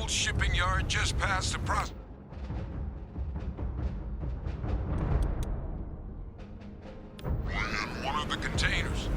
old shipping yard just past the process. In one of the containers.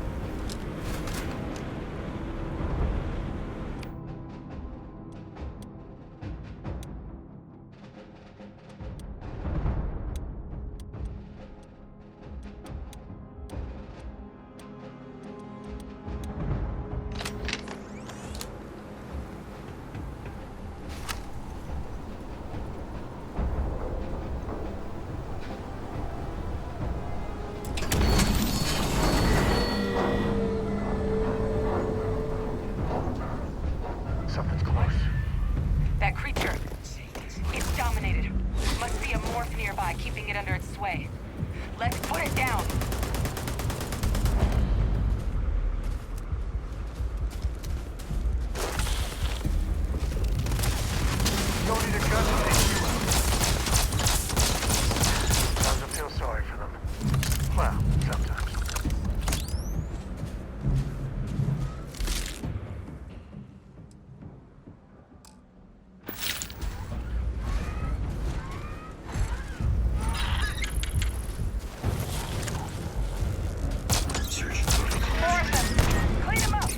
Something's close. That creature. It's dominated. Must be a morph nearby, keeping it under its sway. Let's put it down. Don't need a gun to take you out. Sometimes I feel sorry for them. Well, sometimes. More of them. Clean them up.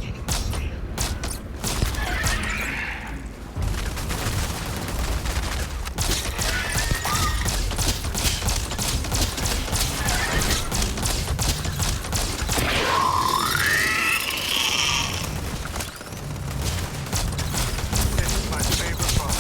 This is my favorite part.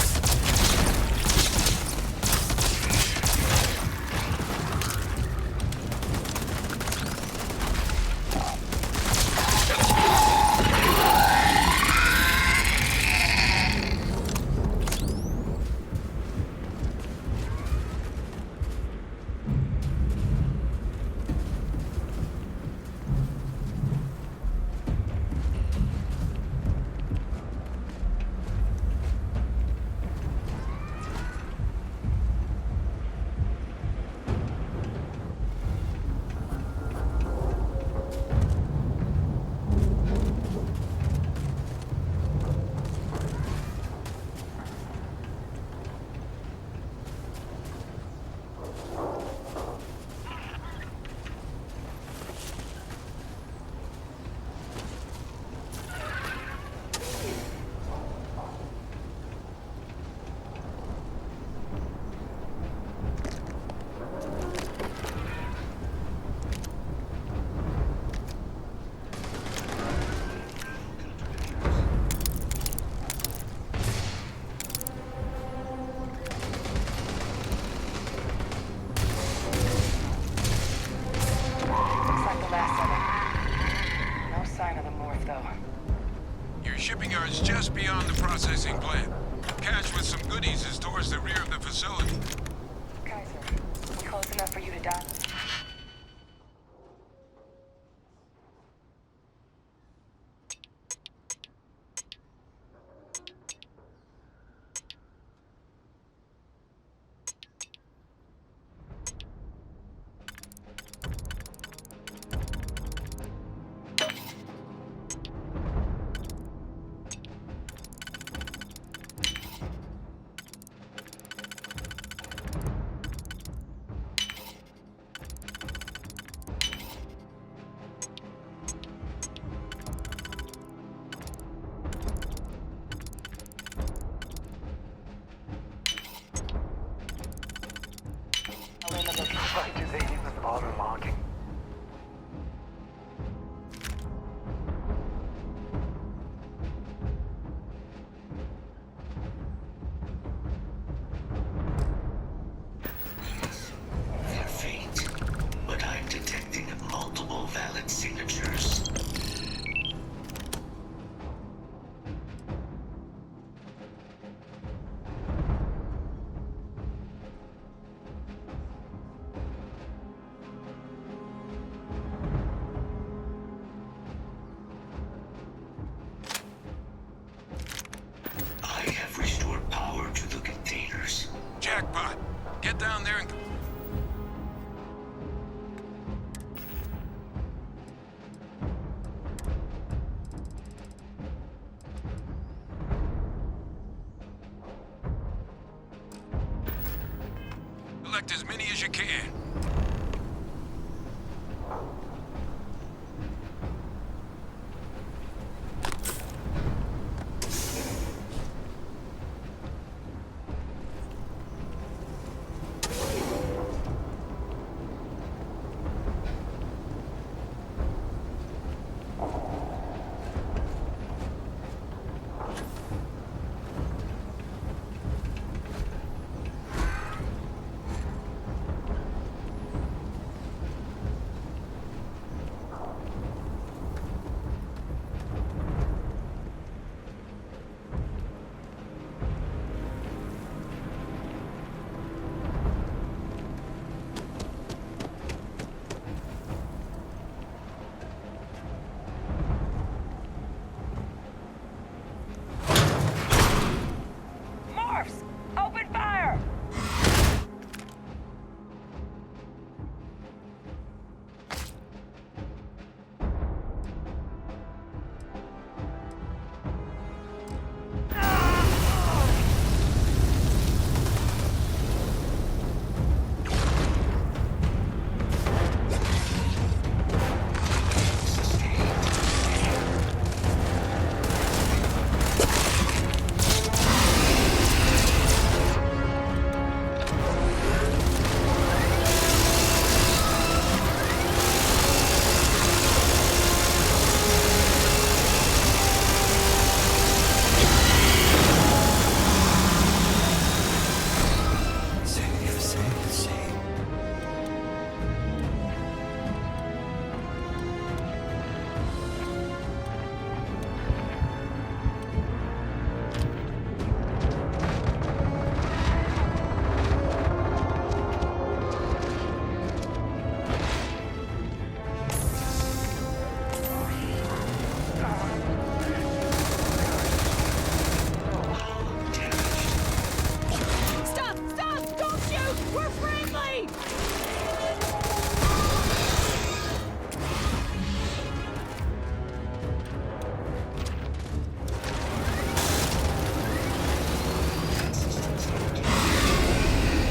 Looks like the last of them. No sign of the morph, though. Your shipping yard's just beyond the processing plant. Cache with some goodies is towards the rear of the facility. Kaiser, we close enough for you to die? Collect as many as you can. Morphs! Open fire! Stop! Stop! Don't shoot! We're friendly!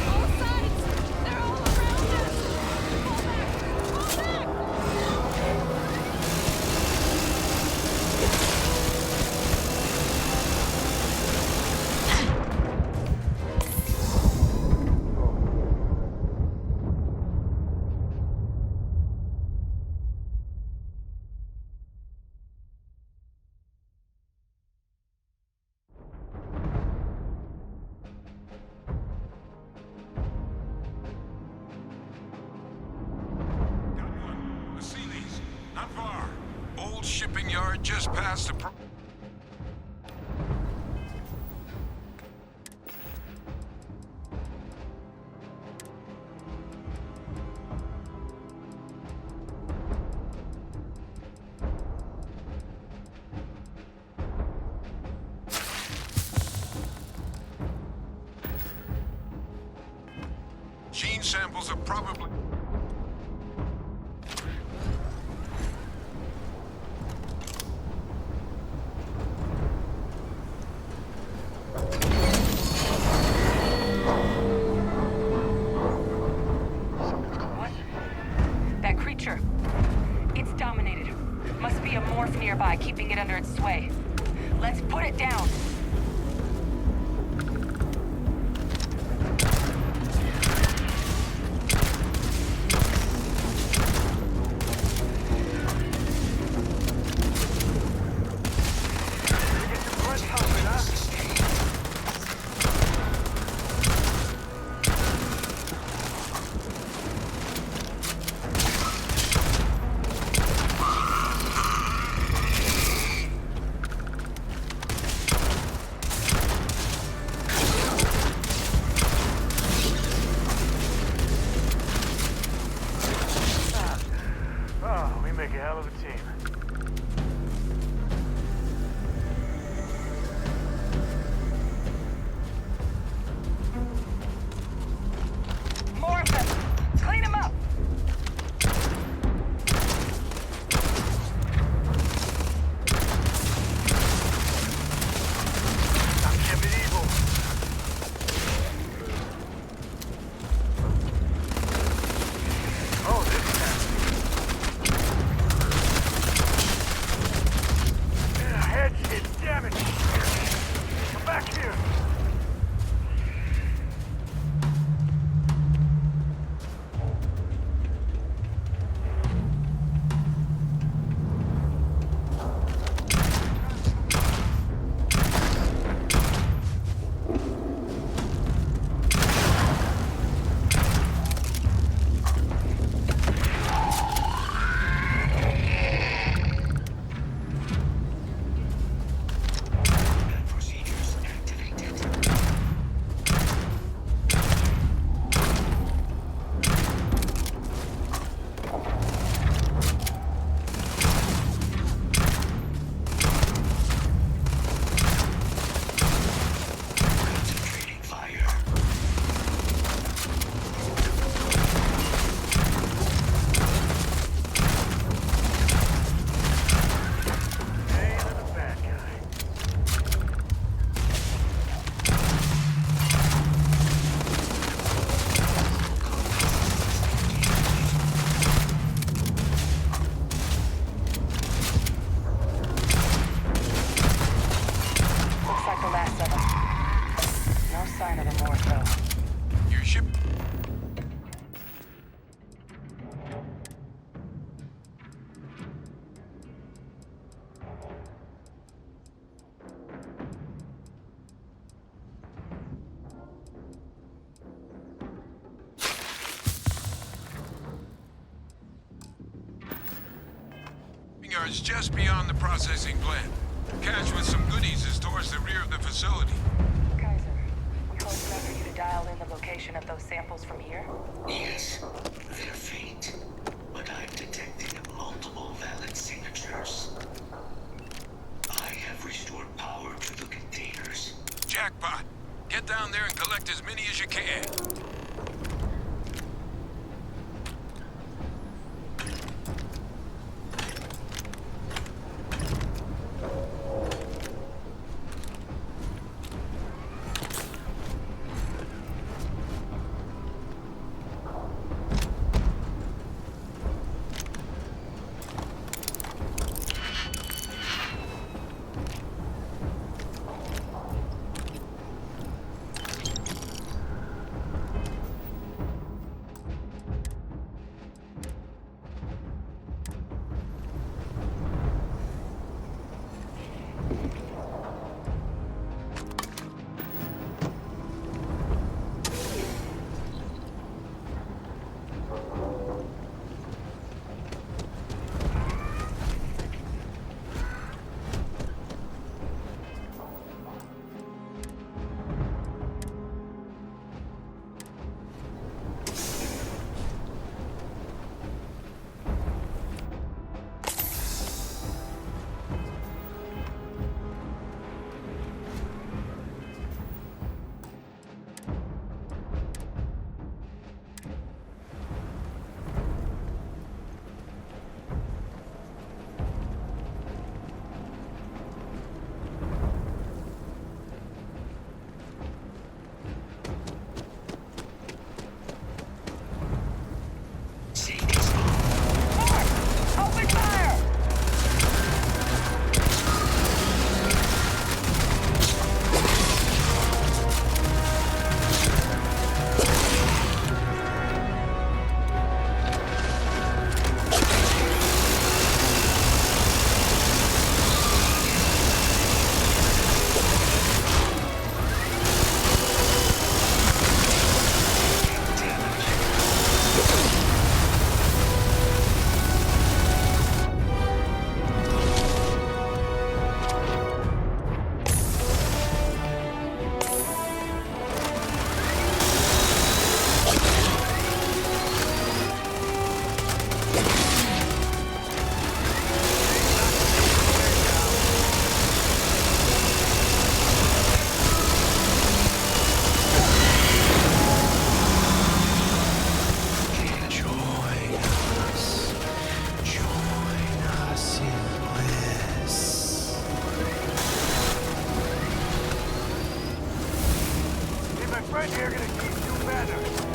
All sides! They're all around us! Fall back! Fall back! Got one. I see these. Not far. Old shipping yard just past the... Gene samples are probably... What? That creature. It's dominated. Must be a morph nearby, keeping it under its sway. Let's put it down. Get some blood pumping, huh? Oh, we make a hell of a team. More of them. Clean them up. I'm Jimmy Evil. yards just beyond the processing plant. Cache with some goodies is towards the rear of the facility. Kaiser, we close enough for you to dial in the location of those samples from here? Yes, they're faint, but I'm detecting multiple valid signatures. I have restored power to the containers. Jackpot! Get down there and collect as many as you can. Open fire! Right here, gonna keep you better.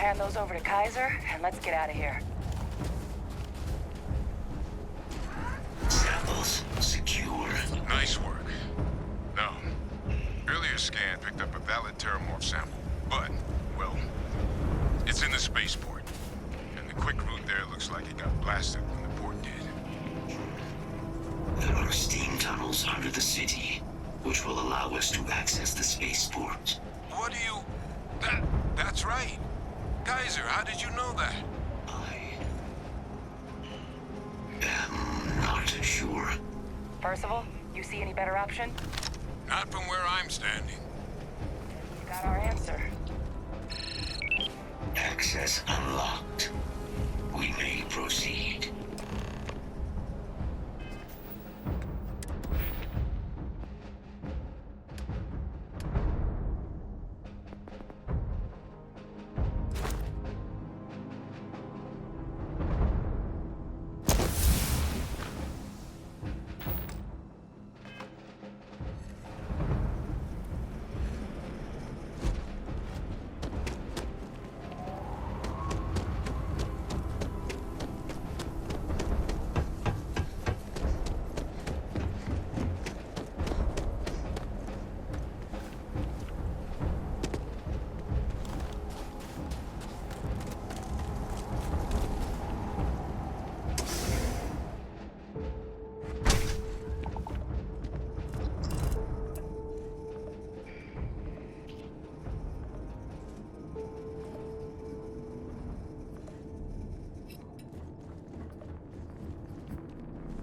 hand those over to Kaiser, and let's get out of here. Samples secure. Nice work. No. Earlier scan picked up a valid Terramorph sample, but, well, it's in the spaceport. And the quick route there looks like it got blasted when the port did. There are steam tunnels under the city, which will allow us to access the spaceport. What do you... That's right. Kaiser, how did you know that? I am not sure. Percival, you see any better option? Not from where I'm standing. You got our answer. Access unlocked. We may proceed.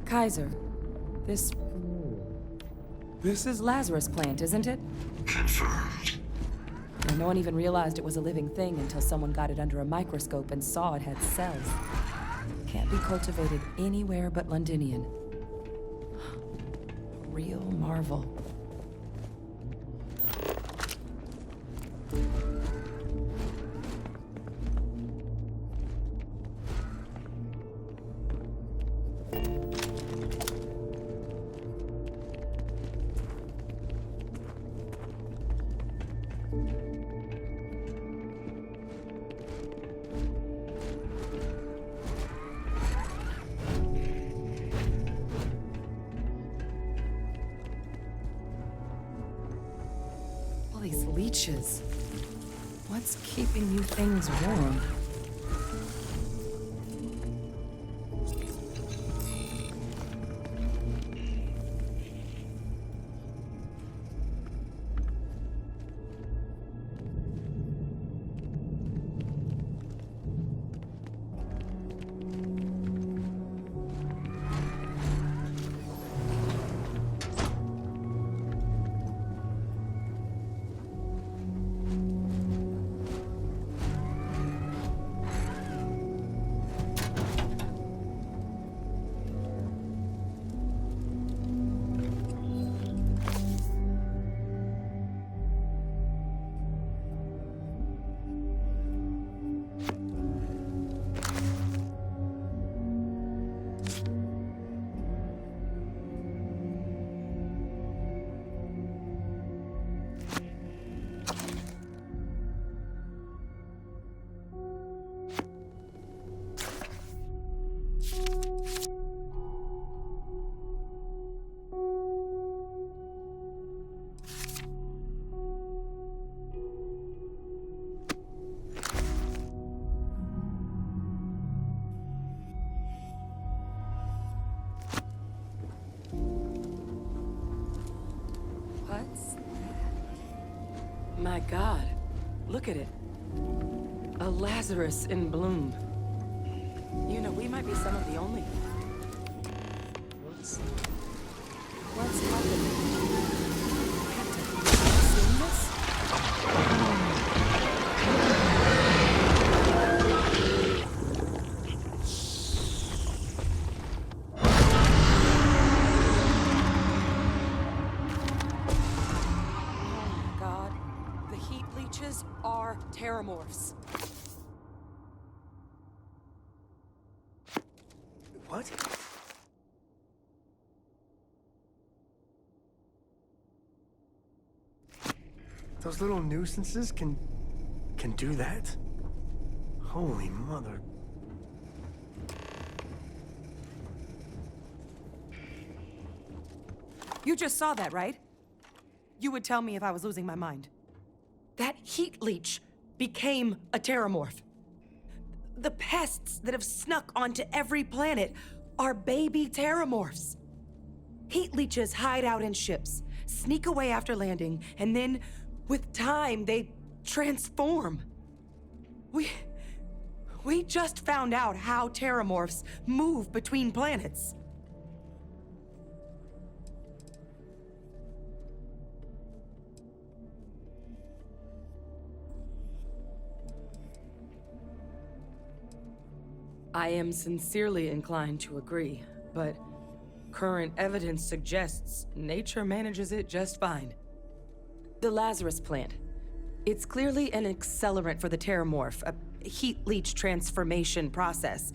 Kaiser, this is Lazarus Plant, isn't it? Confirmed. And no one even realized it was a living thing until someone got it under a microscope and saw it had cells. Can't be cultivated anywhere but Londinian. Real marvel. All these leeches. What's keeping you things warm? What's that? My God, look at it. A Lazarus in bloom. You know, we might be some of the only... What's happening? Captain, have you seen this? Oh my God. The heat leeches are terramorphs. What? Those little nuisances can do that? Holy mother. You just saw that, right? You would tell me if I was losing my mind. That heat leech became a terramorph. The pests that have snuck onto every planet are baby terramorphs. Heat leeches hide out in ships, sneak away after landing, and then, with time, they transform. We just found out how terramorphs move between planets. I am sincerely inclined to agree, but current evidence suggests nature manages it just fine. The Lazarus plant. It's clearly an accelerant for the terramorph, a heat leech transformation process.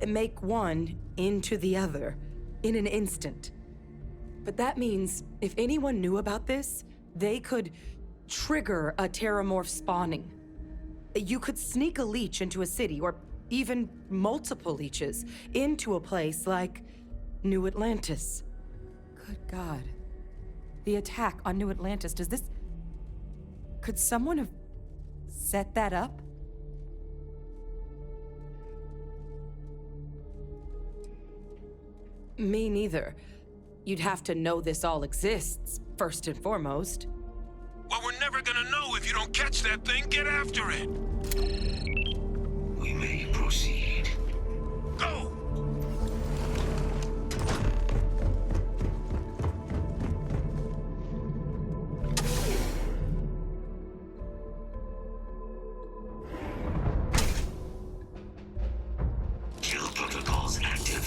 Make one into the other in an instant. But that means if anyone knew about this, they could trigger a terramorph spawning. You could sneak a leech into a city, or even multiple leeches, into a place like New Atlantis. Good God. The attack on New Atlantis, could someone have set that up? Me neither. You'd have to know this all exists, first and foremost. Well, we're never gonna know if you don't catch that thing. Get after it. We may proceed. Go! Kill protocols active.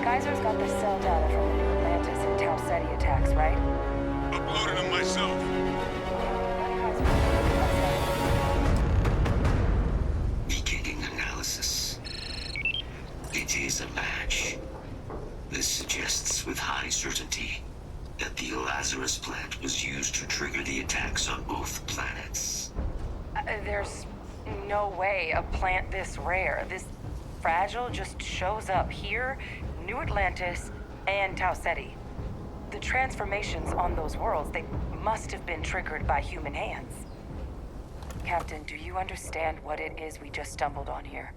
Kaiser's got the cell data from the New Atlantis and Tau Ceti attacks, right? Uploaded them myself. Beginning analysis. It is a match. This suggests with high certainty that the Lazarus plant was used to trigger the attacks on both planets. There's no way a plant this rare, this fragile, just shows up here, New Atlantis, and Tau Ceti. The transformations on those worlds, they must have been triggered by human hands. Captain, do you understand what it is we just stumbled on here?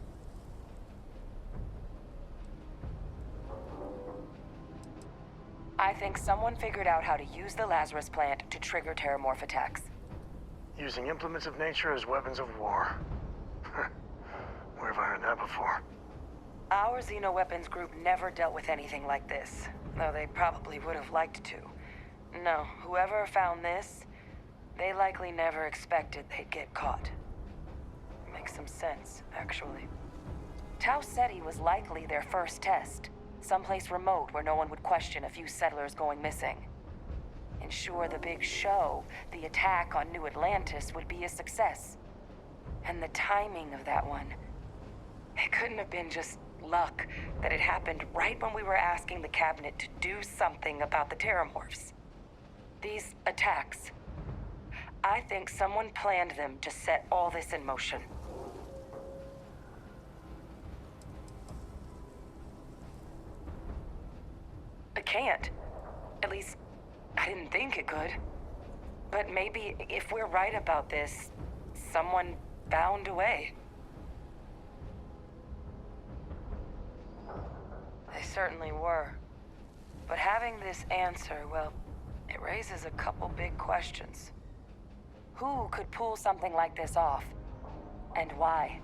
I think someone figured out how to use the Lazarus plant to trigger terramorph attacks. Using implements of nature as weapons of war. Where have I heard that before? Our Xenoweapons group never dealt with anything like this, though they probably would have liked to. No, whoever found this, they likely never expected they'd get caught. Makes some sense, actually. Tau Ceti was likely their first test, someplace remote where no one would question a few settlers going missing. Ensure the big show, the attack on New Atlantis, would be a success. And the timing of that one, it couldn't have been just luck that it happened right when we were asking the cabinet to do something about the terramorphs. These attacks. I think someone planned them to set all this in motion. It can't. At least, I didn't think it could. But maybe if we're right about this, someone found a way. They certainly were. But having this answer, well, it raises a couple big questions. Who could pull something like this off? And why?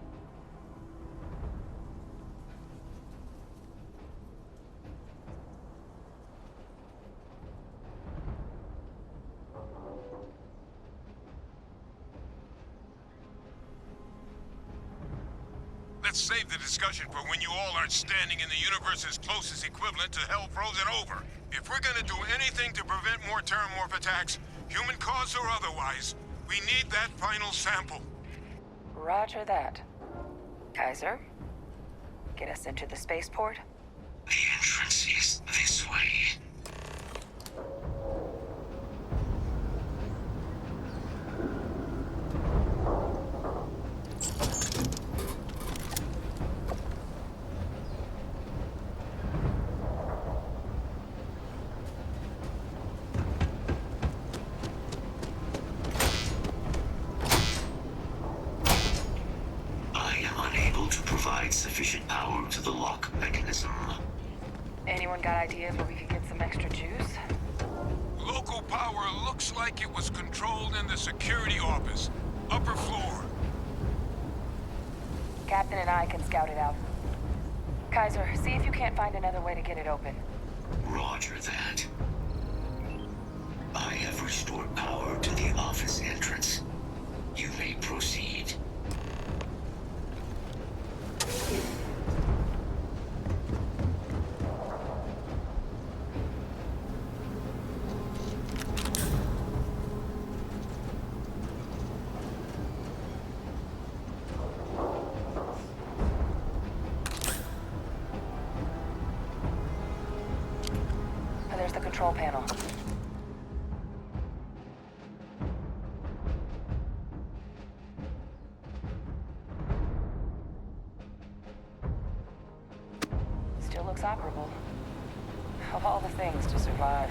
Let's save the discussion for when you all aren't standing in the universe's closest equivalent to hell frozen over. If we're gonna do anything to prevent more Terramorph attacks, human cause or otherwise, we need that final sample. Roger that. Kaiser, get us into the spaceport? The entrance is this way. Sufficient power to the lock mechanism. Anyone got ideas where we could get some extra juice? Local power looks like it was controlled in the security office. Upper floor. Captain and I can scout it out. Kaiser, see if you can't find another way to get it open. Roger that. I have restored power to the office entrance. You may proceed. There's the control panel. Still looks operable. Of all the things to survive.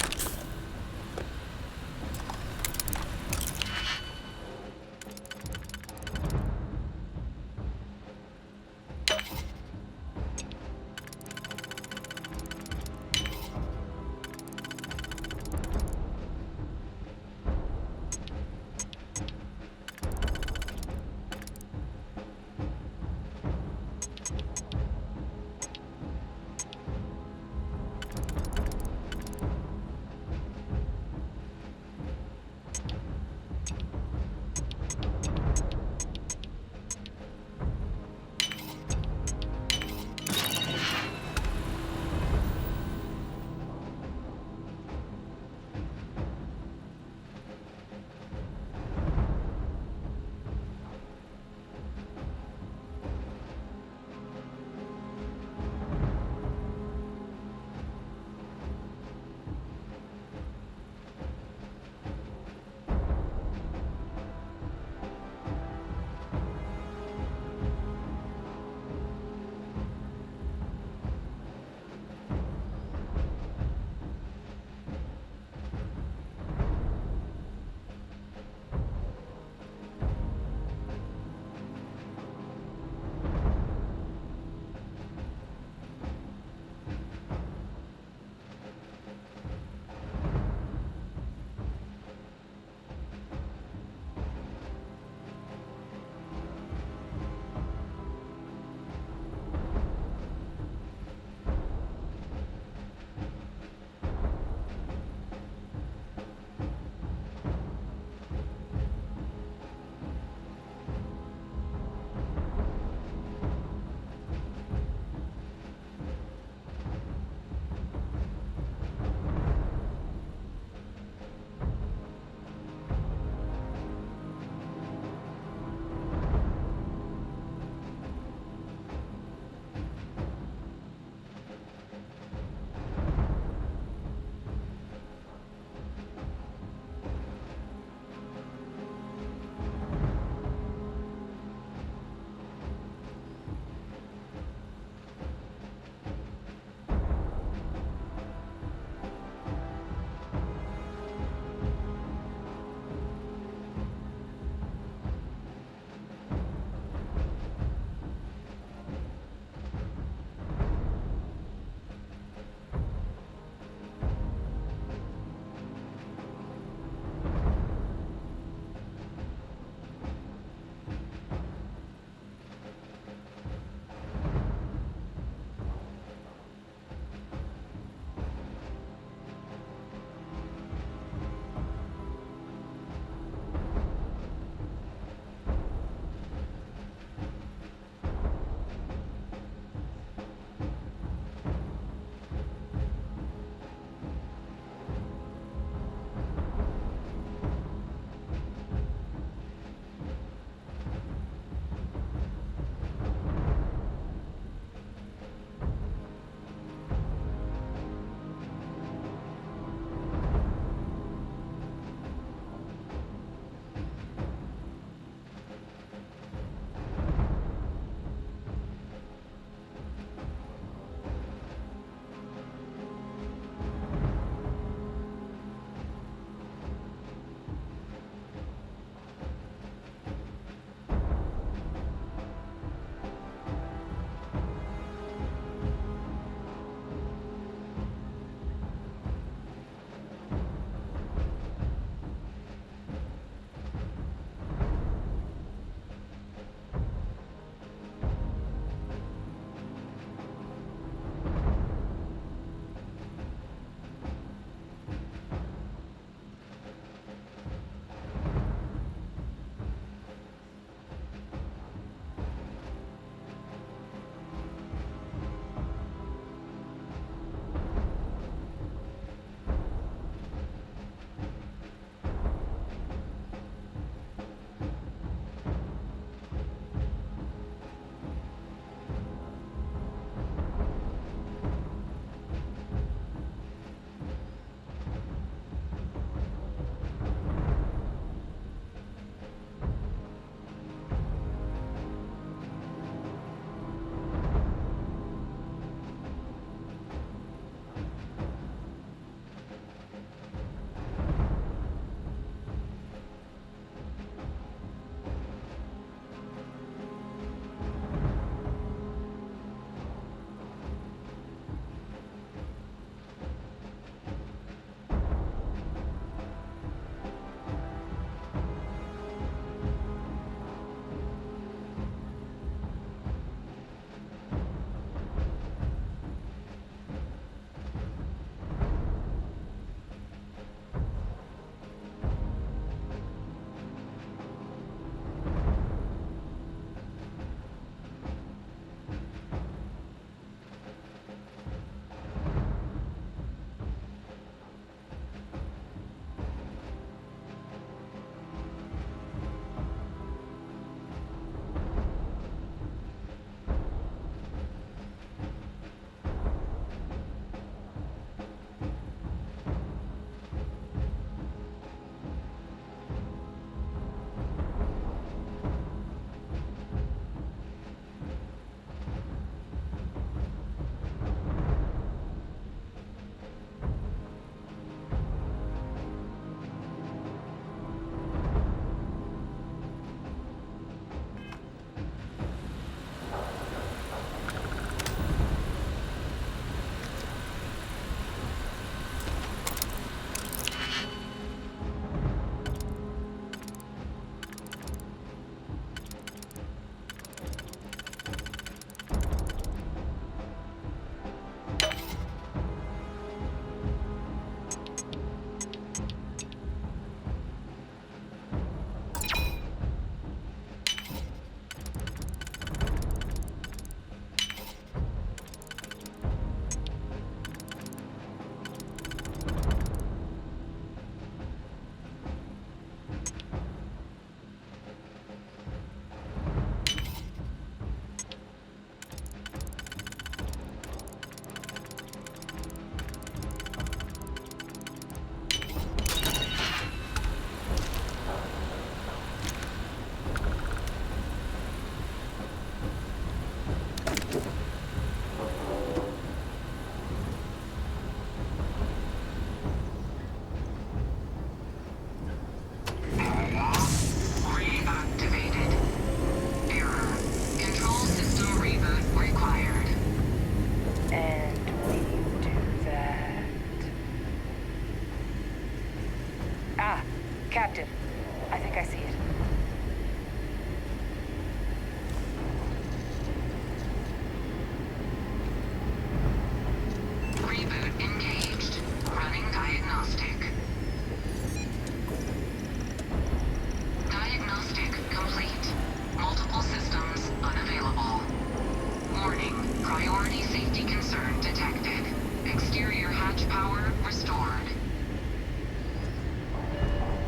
Priority safety concern detected. Exterior hatch power restored.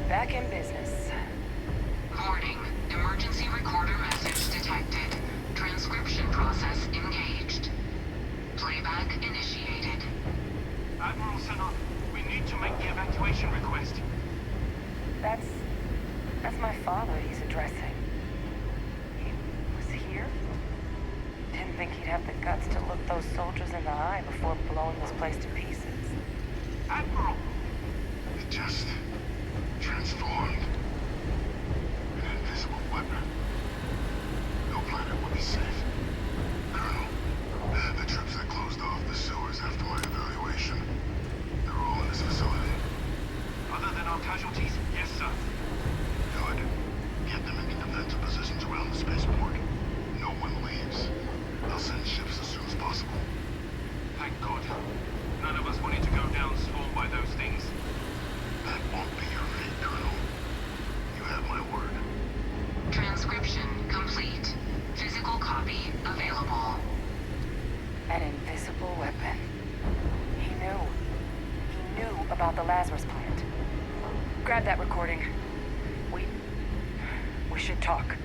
Back in business. Warning. Emergency recorder message detected. Transcription process engaged. Playback initiated. Admiral Sinon, we need to make the evacuation request. That's my father he's addressing. He was here? Didn't think he'd have the guts to look those soldiers in the eye before blowing this place to pieces. Admiral! It just transformed. An invisible weapon. No planet would be safe. Colonel, the troops that closed off the sewers after my evaluation, they're all in this facility. Other than our casualties? Yes, sir. Good. Get them into defensive positions around the spaceport. No one leaves. They'll send ships as soon as possible. Thank God. None of us wanted to go down swarmed by those things. That won't be your fate, Colonel. You have my word. Transcription complete. Physical copy available. An invisible weapon. He knew. He knew about the Lazarus plant. Grab that recording. We should talk.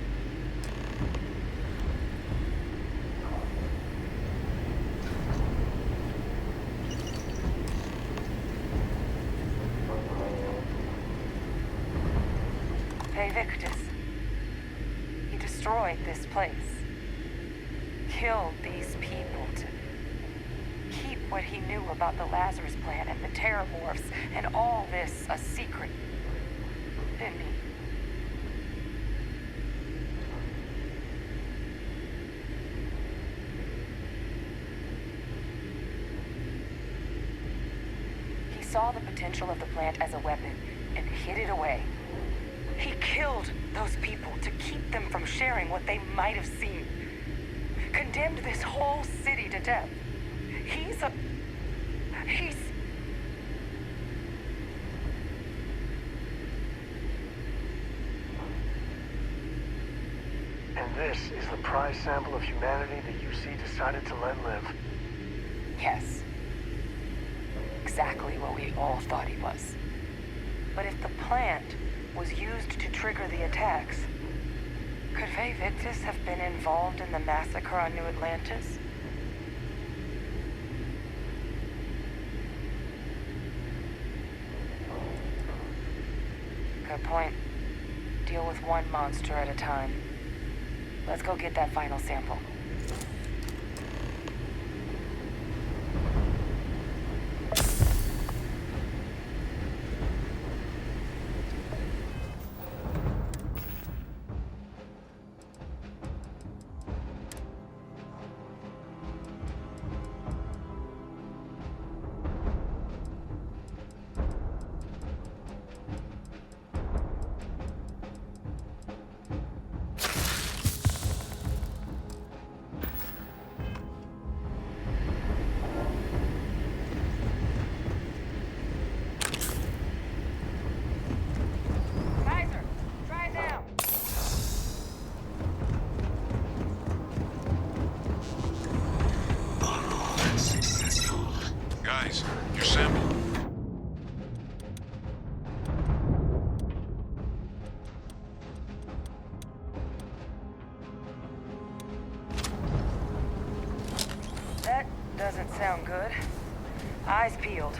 Hey, Victus. He destroyed this place. Killed these people to keep what he knew about the Lazarus plant and the Terramorphs and all this a secret. Didn't he? He saw the potential of the plant as a weapon and hid it away. He killed those people to keep them from sharing what they might have seen. Condemned this whole city to death. He's... And this is the prize sample of humanity the UC decided to let live. Yes. Exactly what we all thought he was. But if the plant was used to trigger the attacks, could Faye Victus have been involved in the massacre on New Atlantis? Good point. Deal with one monster at a time. Let's go get that final sample. Kaiser, try now. Unsuccessful. Guys, your sample. That doesn't sound good. Eyes peeled.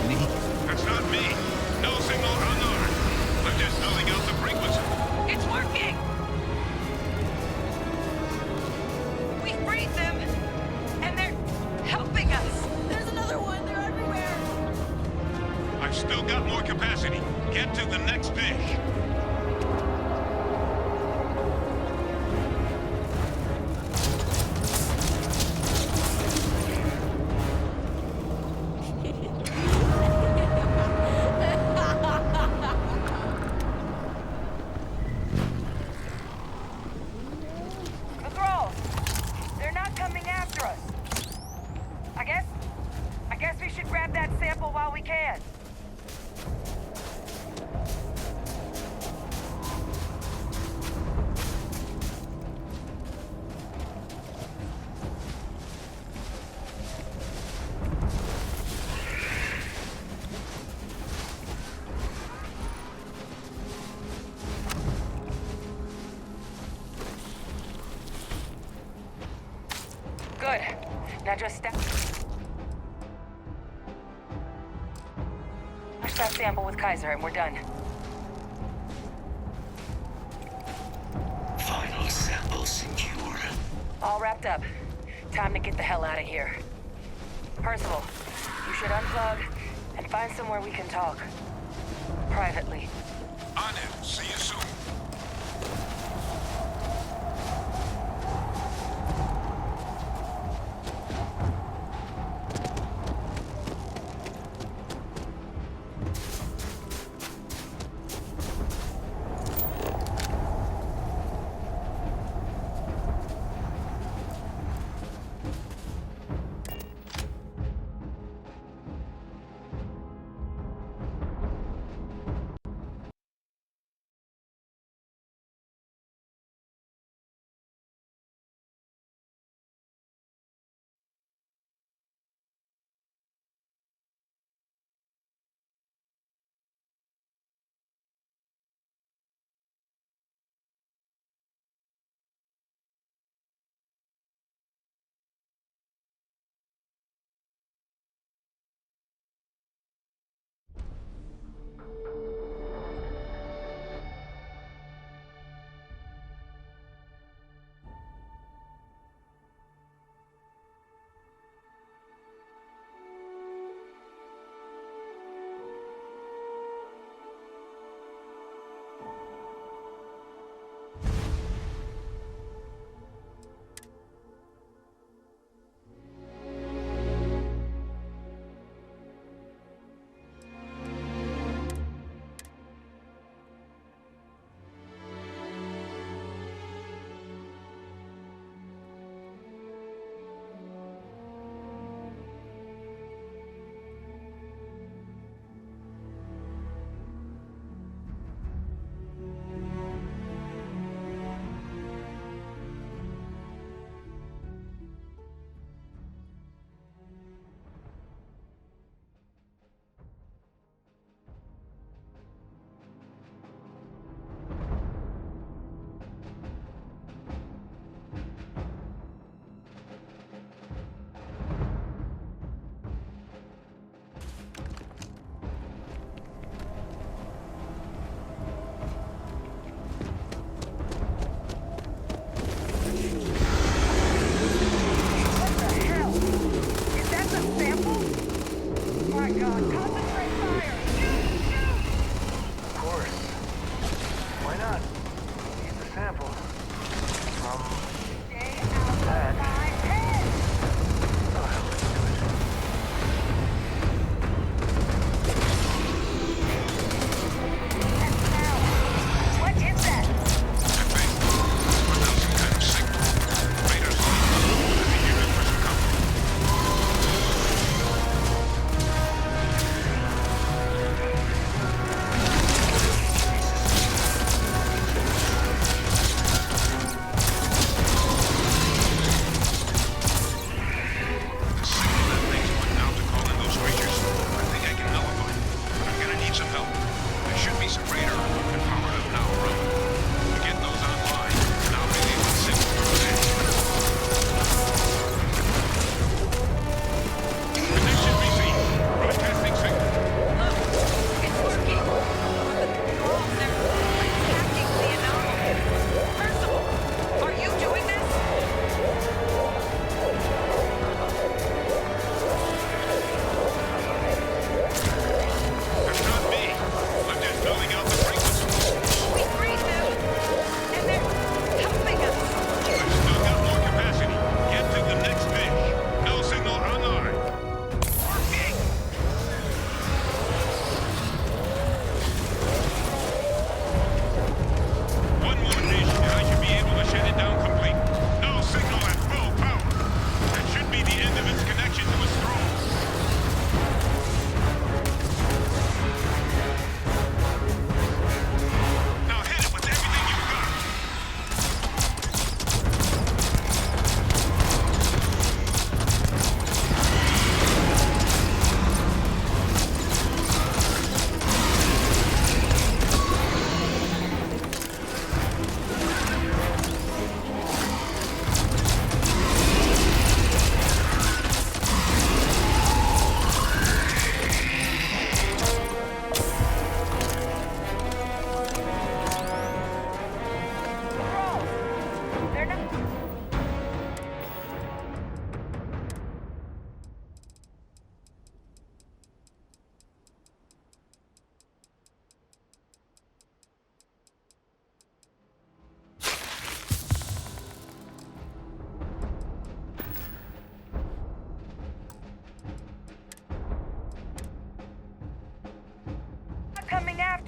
Me? That's not me. No signal unarmed. I'm just numbing out the frequency. It's working! We freed them, and they're helping us. There's another one. They're everywhere. I've still got more capacity. Get to the next dish. The thralls! They're not coming after us. I guess we should grab that sample while we can. Good. Now just step. Push that sample with Kaiser and we're done. Final sample secure. All wrapped up. Time to get the hell out of here. Percival, you should unplug and find somewhere we can talk. Privately. On it. See you soon.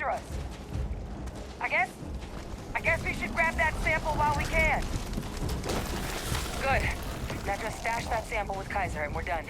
after us. I guess we should grab that sample while we can. Good. Now just stash that sample with Kaiser and we're done.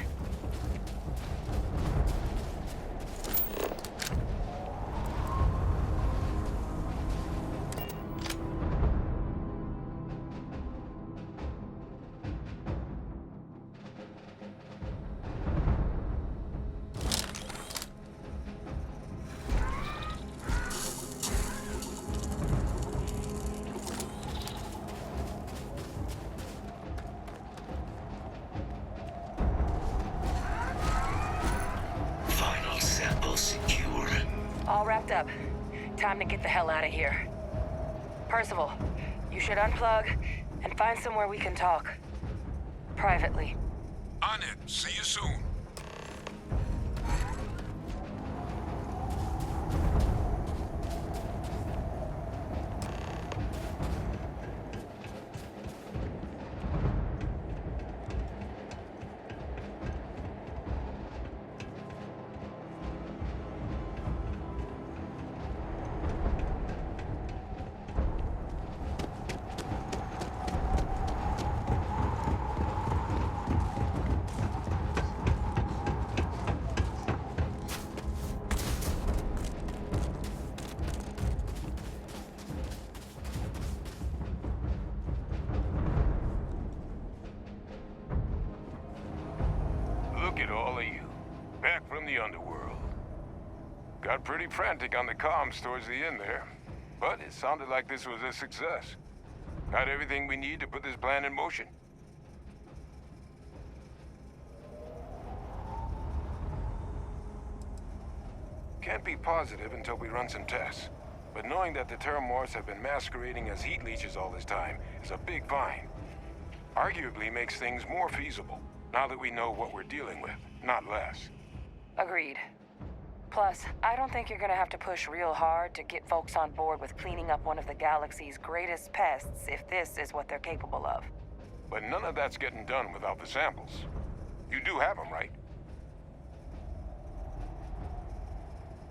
Final sample secure. All wrapped up. Time to get the hell out of here. Percival, you should unplug and find somewhere we can talk. Privately. On it. See you soon. Look at all of you. Back from the underworld. Got pretty frantic on the comms towards the end there. But it sounded like this was a success. Got everything we need to put this plan in motion. Can't be positive until we run some tests. But knowing that the Terramorphs have been masquerading as heat leeches all this time is a big find. Arguably makes things more feasible, now that we know what we're dealing with, not less. Agreed. Plus, I don't think you're gonna have to push real hard to get folks on board with cleaning up one of the galaxy's greatest pests if this is what they're capable of. But none of that's getting done without the samples. You do have them, right?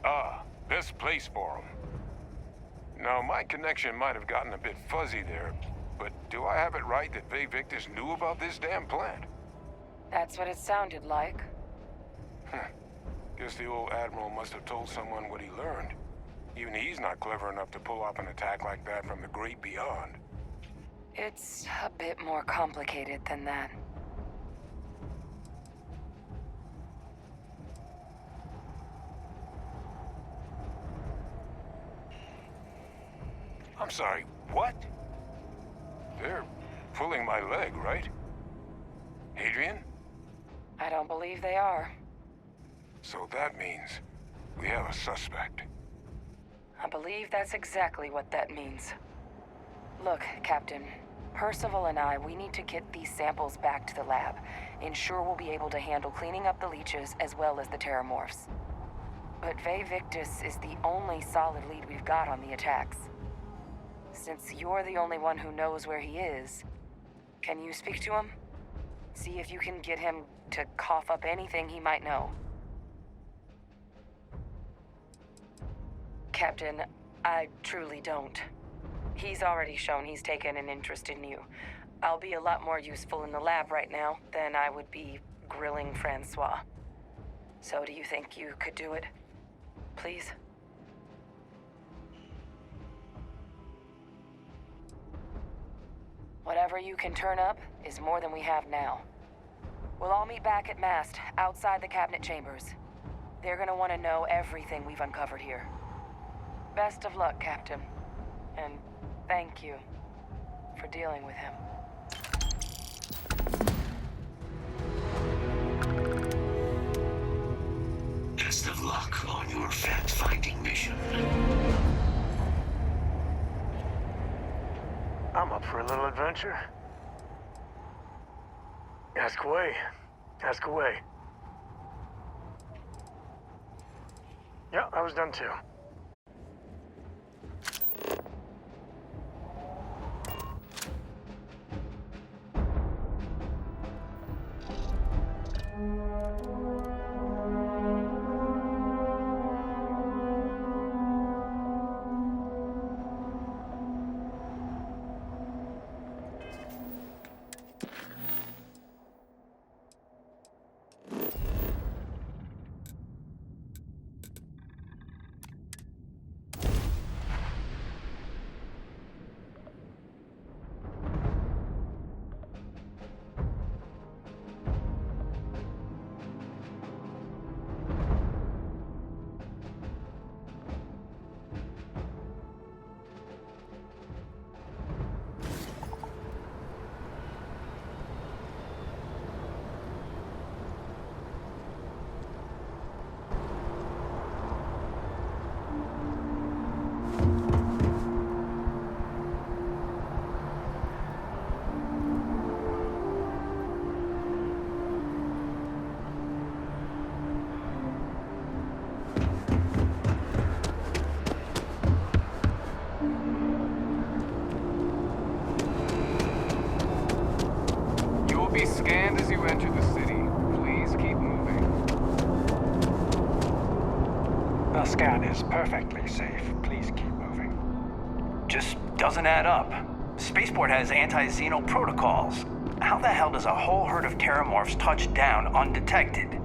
Ah, best place for them. Now, my connection might have gotten a bit fuzzy there, but do I have it right that Faye Victus knew about this damn plant? That's what it sounded like. Guess the old Admiral must have told someone what he learned. Even he's not clever enough to pull off an attack like that from the great beyond. It's a bit more complicated than that. I'm sorry, what? They're pulling my leg, right? Adrian? I don't believe they are. So that means we have a suspect. I believe that's exactly what that means. Look, Captain, Percival and we need to get these samples back to the lab. Ensure we'll be able to handle cleaning up the leeches as well as the Terramorphs. But Faye Victus is the only solid lead we've got on the attacks. Since you're the only one who knows where he is, can you speak to him? See if you can get him to cough up anything he might know. Captain, I truly don't. He's already shown he's taken an interest in you. I'll be a lot more useful in the lab right now than I would be grilling Francois. So do you think you could do it? Please? Whatever you can turn up is more than we have now. We'll all meet back at Mast, outside the cabinet chambers. They're gonna want to know everything we've uncovered here. Best of luck, Captain. And thank you for dealing with him. Best of luck on your fact-finding mission. I'm up for a little adventure. Ask away. Ask away. Yeah, I was done too. The scan is perfectly safe. Please keep moving. Just doesn't add up. Spaceport has anti-Xeno protocols. How the hell does a whole herd of terramorphs touch down undetected?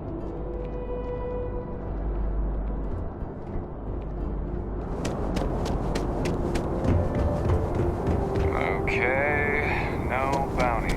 Okay, no bounty.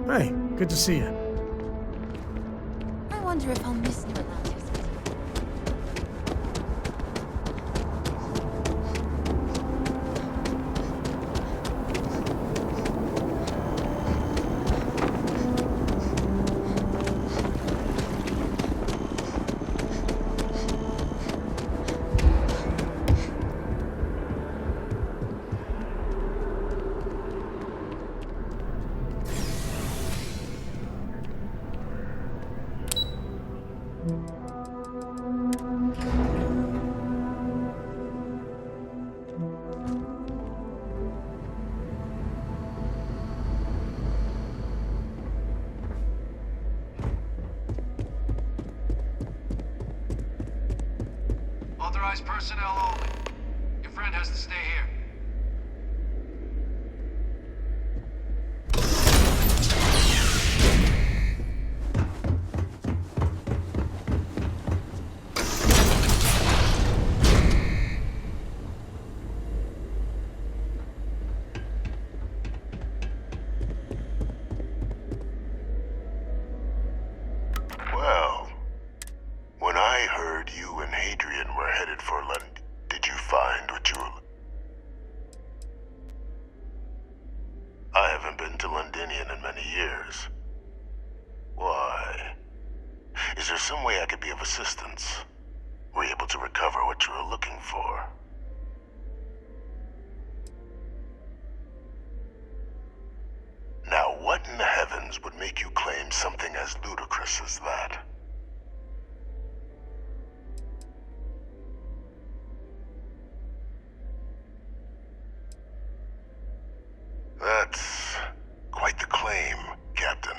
Hey, good to see you. I wonder if I'll miss New Atlantis. Authorized personnel only. Your friend has to stay here. Well, when I heard you and Hadrian were headed for London, did you find what you were... I haven't been to Londinian in many years. Why? Is there some way I could be of assistance? Were you able to recover what you were looking for? Now, what in the heavens would make you claim something as ludicrous as that? That's quite the claim, Captain.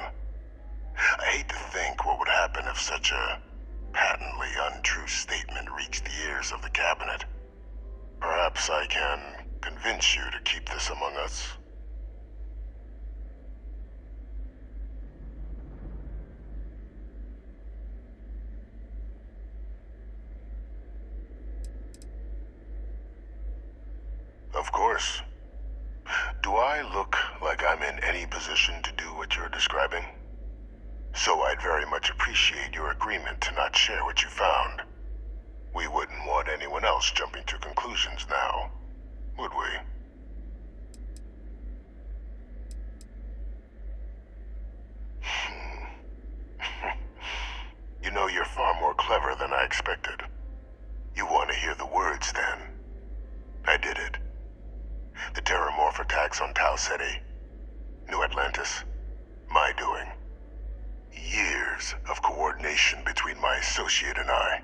I hate to think what would happen if such a patently untrue statement reached the ears of the Cabinet. Perhaps I can convince you to keep this among us. Of course. Do I look like I'm in any position to do what you're describing? So I'd very much appreciate your agreement to not share what you found. We wouldn't want anyone else jumping to conclusions now, would we? You know, you're far more clever than I expected. You want to hear the words, then? I did it. The Terramorph attacks on Tau Ceti, New Atlantis, my doing. Years of coordination between my associate and I,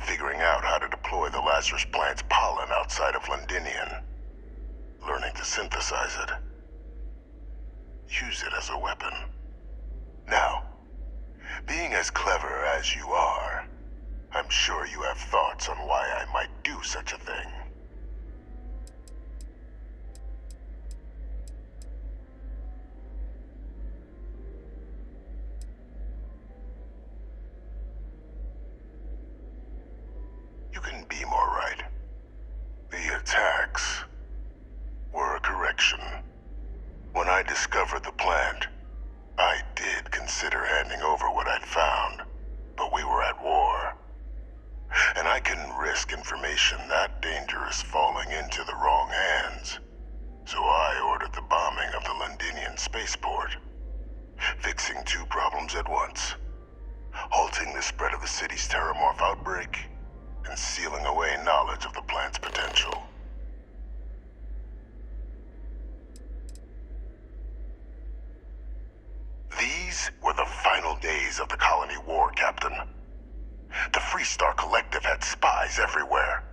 figuring out how to deploy the Lazarus plant's pollen outside of Londinian, learning to synthesize it, use it as a weapon. Now, being as clever as you are, I'm sure you have thoughts on why I might do such a thing. You couldn't be more right. The attacks were a correction. When I discovered the plant, I did consider handing over what I'd found, but we were at war. And I couldn't risk information that dangerous falling into the wrong hands. So I ordered the bombing of the Londinian spaceport. fixing two problems at once. Halting the spread of the city's terramorph outbreak, and sealing away knowledge of the plant's potential. These were the final days of the colony war, Captain. The Freestar Collective had spies everywhere.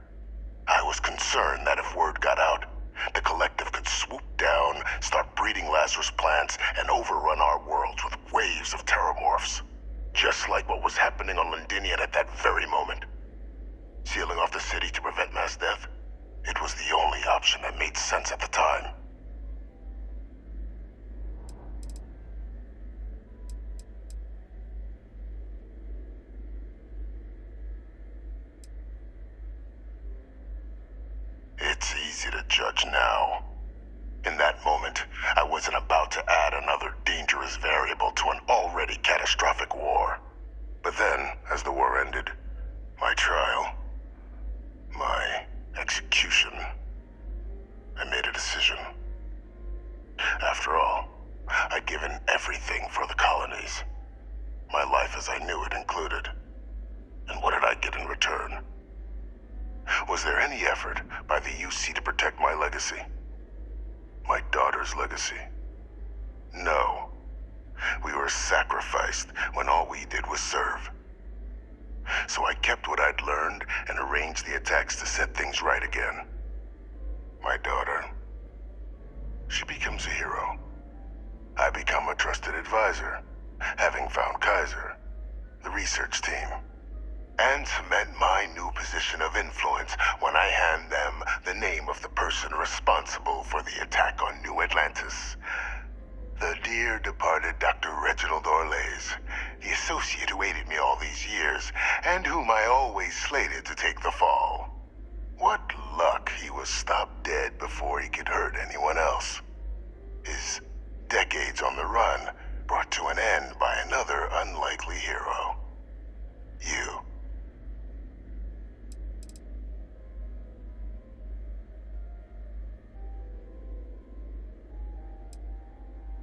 I was concerned that if word got out, the Collective could swoop down, start breeding Lazarus plants, and overrun our worlds with waves of terramorphs. Just like what was happening on Londinian at that very moment. Sealing off the city to prevent mass death? It was the only option that made sense at the time. It's easy to judge now. In that moment, I wasn't about to add another dangerous variable to an already catastrophic war. But then, as the war ended, my trial, my execution, I made a decision. After all, I'd given everything for the colonies. My life as I knew it included. And what did I get in return? Was there any effort by the UC to protect my legacy? My daughter's legacy? No. We were sacrificed when all we did was serve. So I kept what I'd learned and arranged the attacks to set things right again. My daughter. She becomes a hero. I become a trusted advisor, having found Kaiser, the research team, and cement my new position of influence when I hand them the name of the person responsible for the attack on New Atlantis. The dear departed Dr. Reginald Orlays, the associate who aided me all these years, and whom I always slated to take the fall. What luck he was stopped dead before he could hurt anyone else. His decades on the run brought to an end by another unlikely hero. You.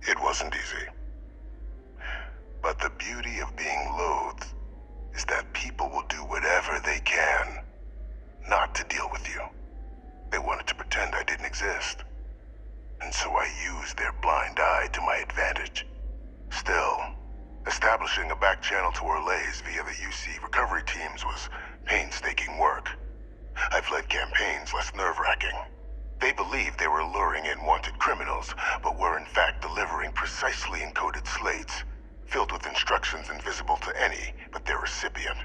It wasn't easy. But the beauty of being loathed is that people will do whatever they can not to deal with you. They wanted to pretend I didn't exist. And so I used their blind eye to my advantage. Still, establishing a back channel to Orlays via the UC recovery teams was painstaking work. I've led campaigns less nerve-wracking. They believed they were luring in wanted criminals, but were in fact delivering precisely encoded slates, filled with instructions invisible to any but their recipient,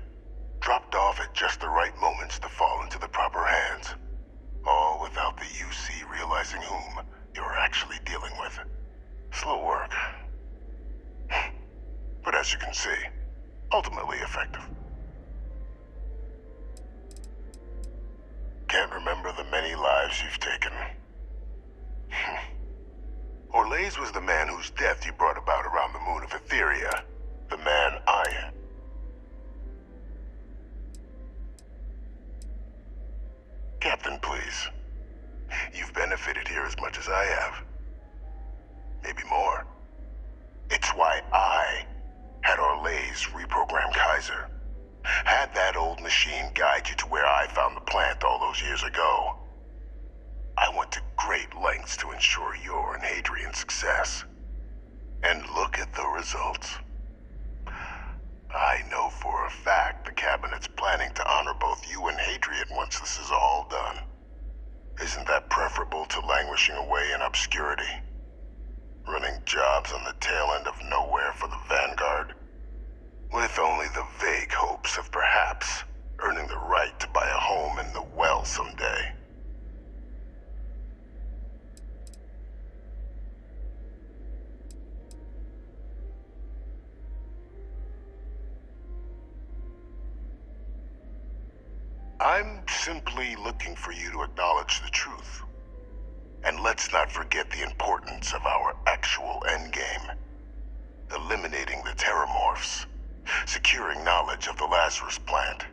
dropped off at just the right moments to fall into the proper hands. All without the UC realizing whom you were actually dealing with. Slow work. But as you can see, ultimately effective. Can't remember the many lives you've taken. Orlays was the man whose death you brought about around the moon of Etheria. The man I... Captain, please. You've benefited here as much as I have. Maybe more. It's why I had Orlays reprogram Kaiser. Had that old machine guide you to where I found the plant all those years ago. I went to great lengths to ensure your and Hadrian's success. And look at the results. I know for a fact the Cabinet's planning to honor both you and Hadrian once this is all done. Isn't that preferable to languishing away in obscurity? Running jobs on the tail end of nowhere for the Vanguard? With only the vague hopes of perhaps earning the right to buy a home in the well someday. I'm simply looking for you to acknowledge the truth. And let's not forget the importance of our actual endgame. Eliminating the terramorphs. Securing knowledge of the Lazarus plant.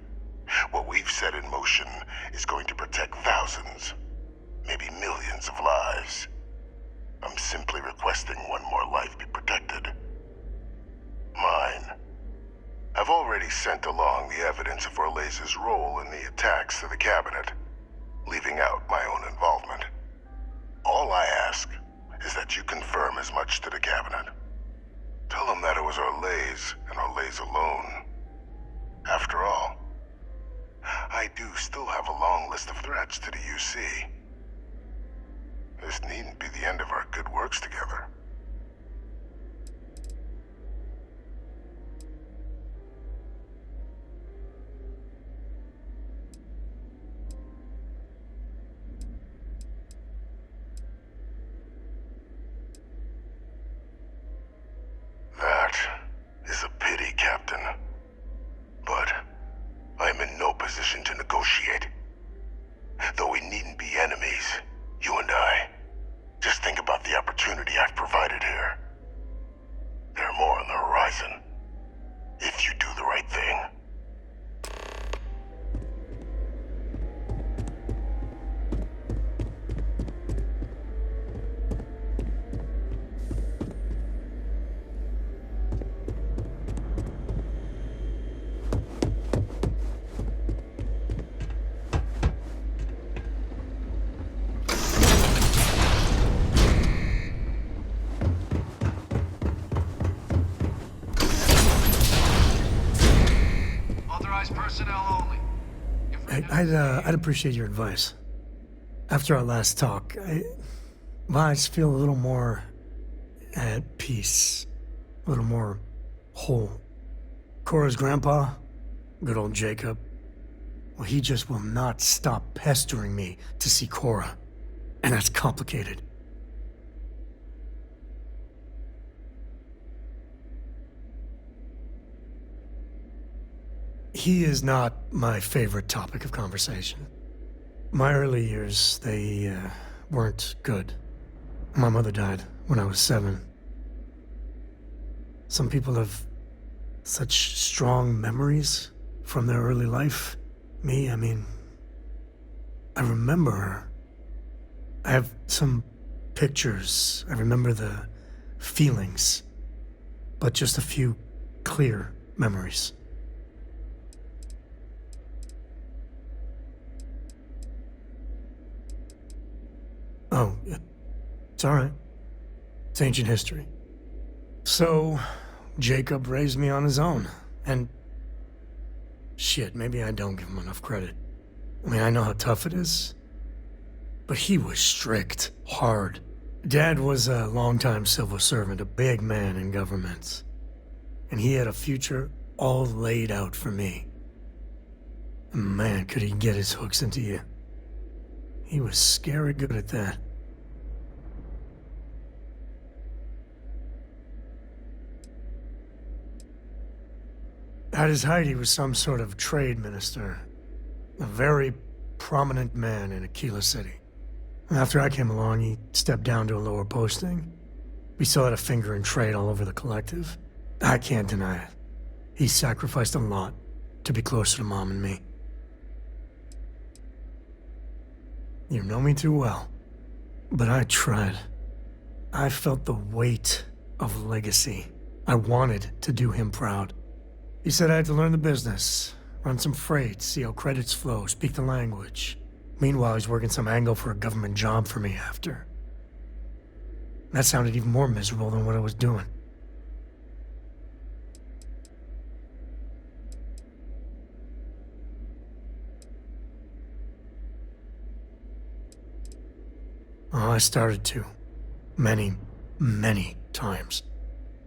What we've set in motion is going to protect thousands, maybe millions of lives. I'm simply requesting one more life be protected. I've already sent along the evidence of Orleza's role in the attacks to the cabinet, leaving out my own involvement. All I ask is that you confirm as much to the cabinet. Tell them that it was Orlez and Orlez alone. After all, I do still have a long list of threats to the UC. This needn't be the end of our good works together. That is a pity, Captain. But I'm in no position to negotiate. Though we needn't be enemies, you and I. Just think about the opportunity I've provided here. There are more on the horizon. If you do the right thing. Authorized personnel only. Your friend has I'd appreciate your advice. After our last talk, I just feel a little more at peace, a little more whole. Cora's grandpa, good old Jacob, well, he just will not stop pestering me to see Cora, and that's complicated. He is not my favorite topic of conversation. My early years, they weren't good. My mother died when I was 7. Some people have such strong memories from their early life. Me, I mean, I remember her. I have some pictures. I remember the feelings, but just a few clear memories. Oh, it's all right. It's ancient history. So, Jacob raised me on his own, and shit, maybe I don't give him enough credit. I mean, I know how tough it is, but he was strict, hard. Dad was a longtime civil servant, a big man in government, and he had a future all laid out for me. Man, could he get his hooks into you. He was scary good at that. At his height, he was some sort of trade minister. A very prominent man in Aquila City. After I came along, he stepped down to a lower posting. We still had a finger in trade all over the collective. I can't deny it. He sacrificed a lot to be closer to Mom and me. You know me too well. But I tried. I felt the weight of legacy. I wanted to do him proud. He said I had to learn the business, run some freight, see how credits flow, speak the language. Meanwhile, he's working some angle for a government job for me after. That sounded even more miserable than what I was doing. Oh, I started to. Many, many times.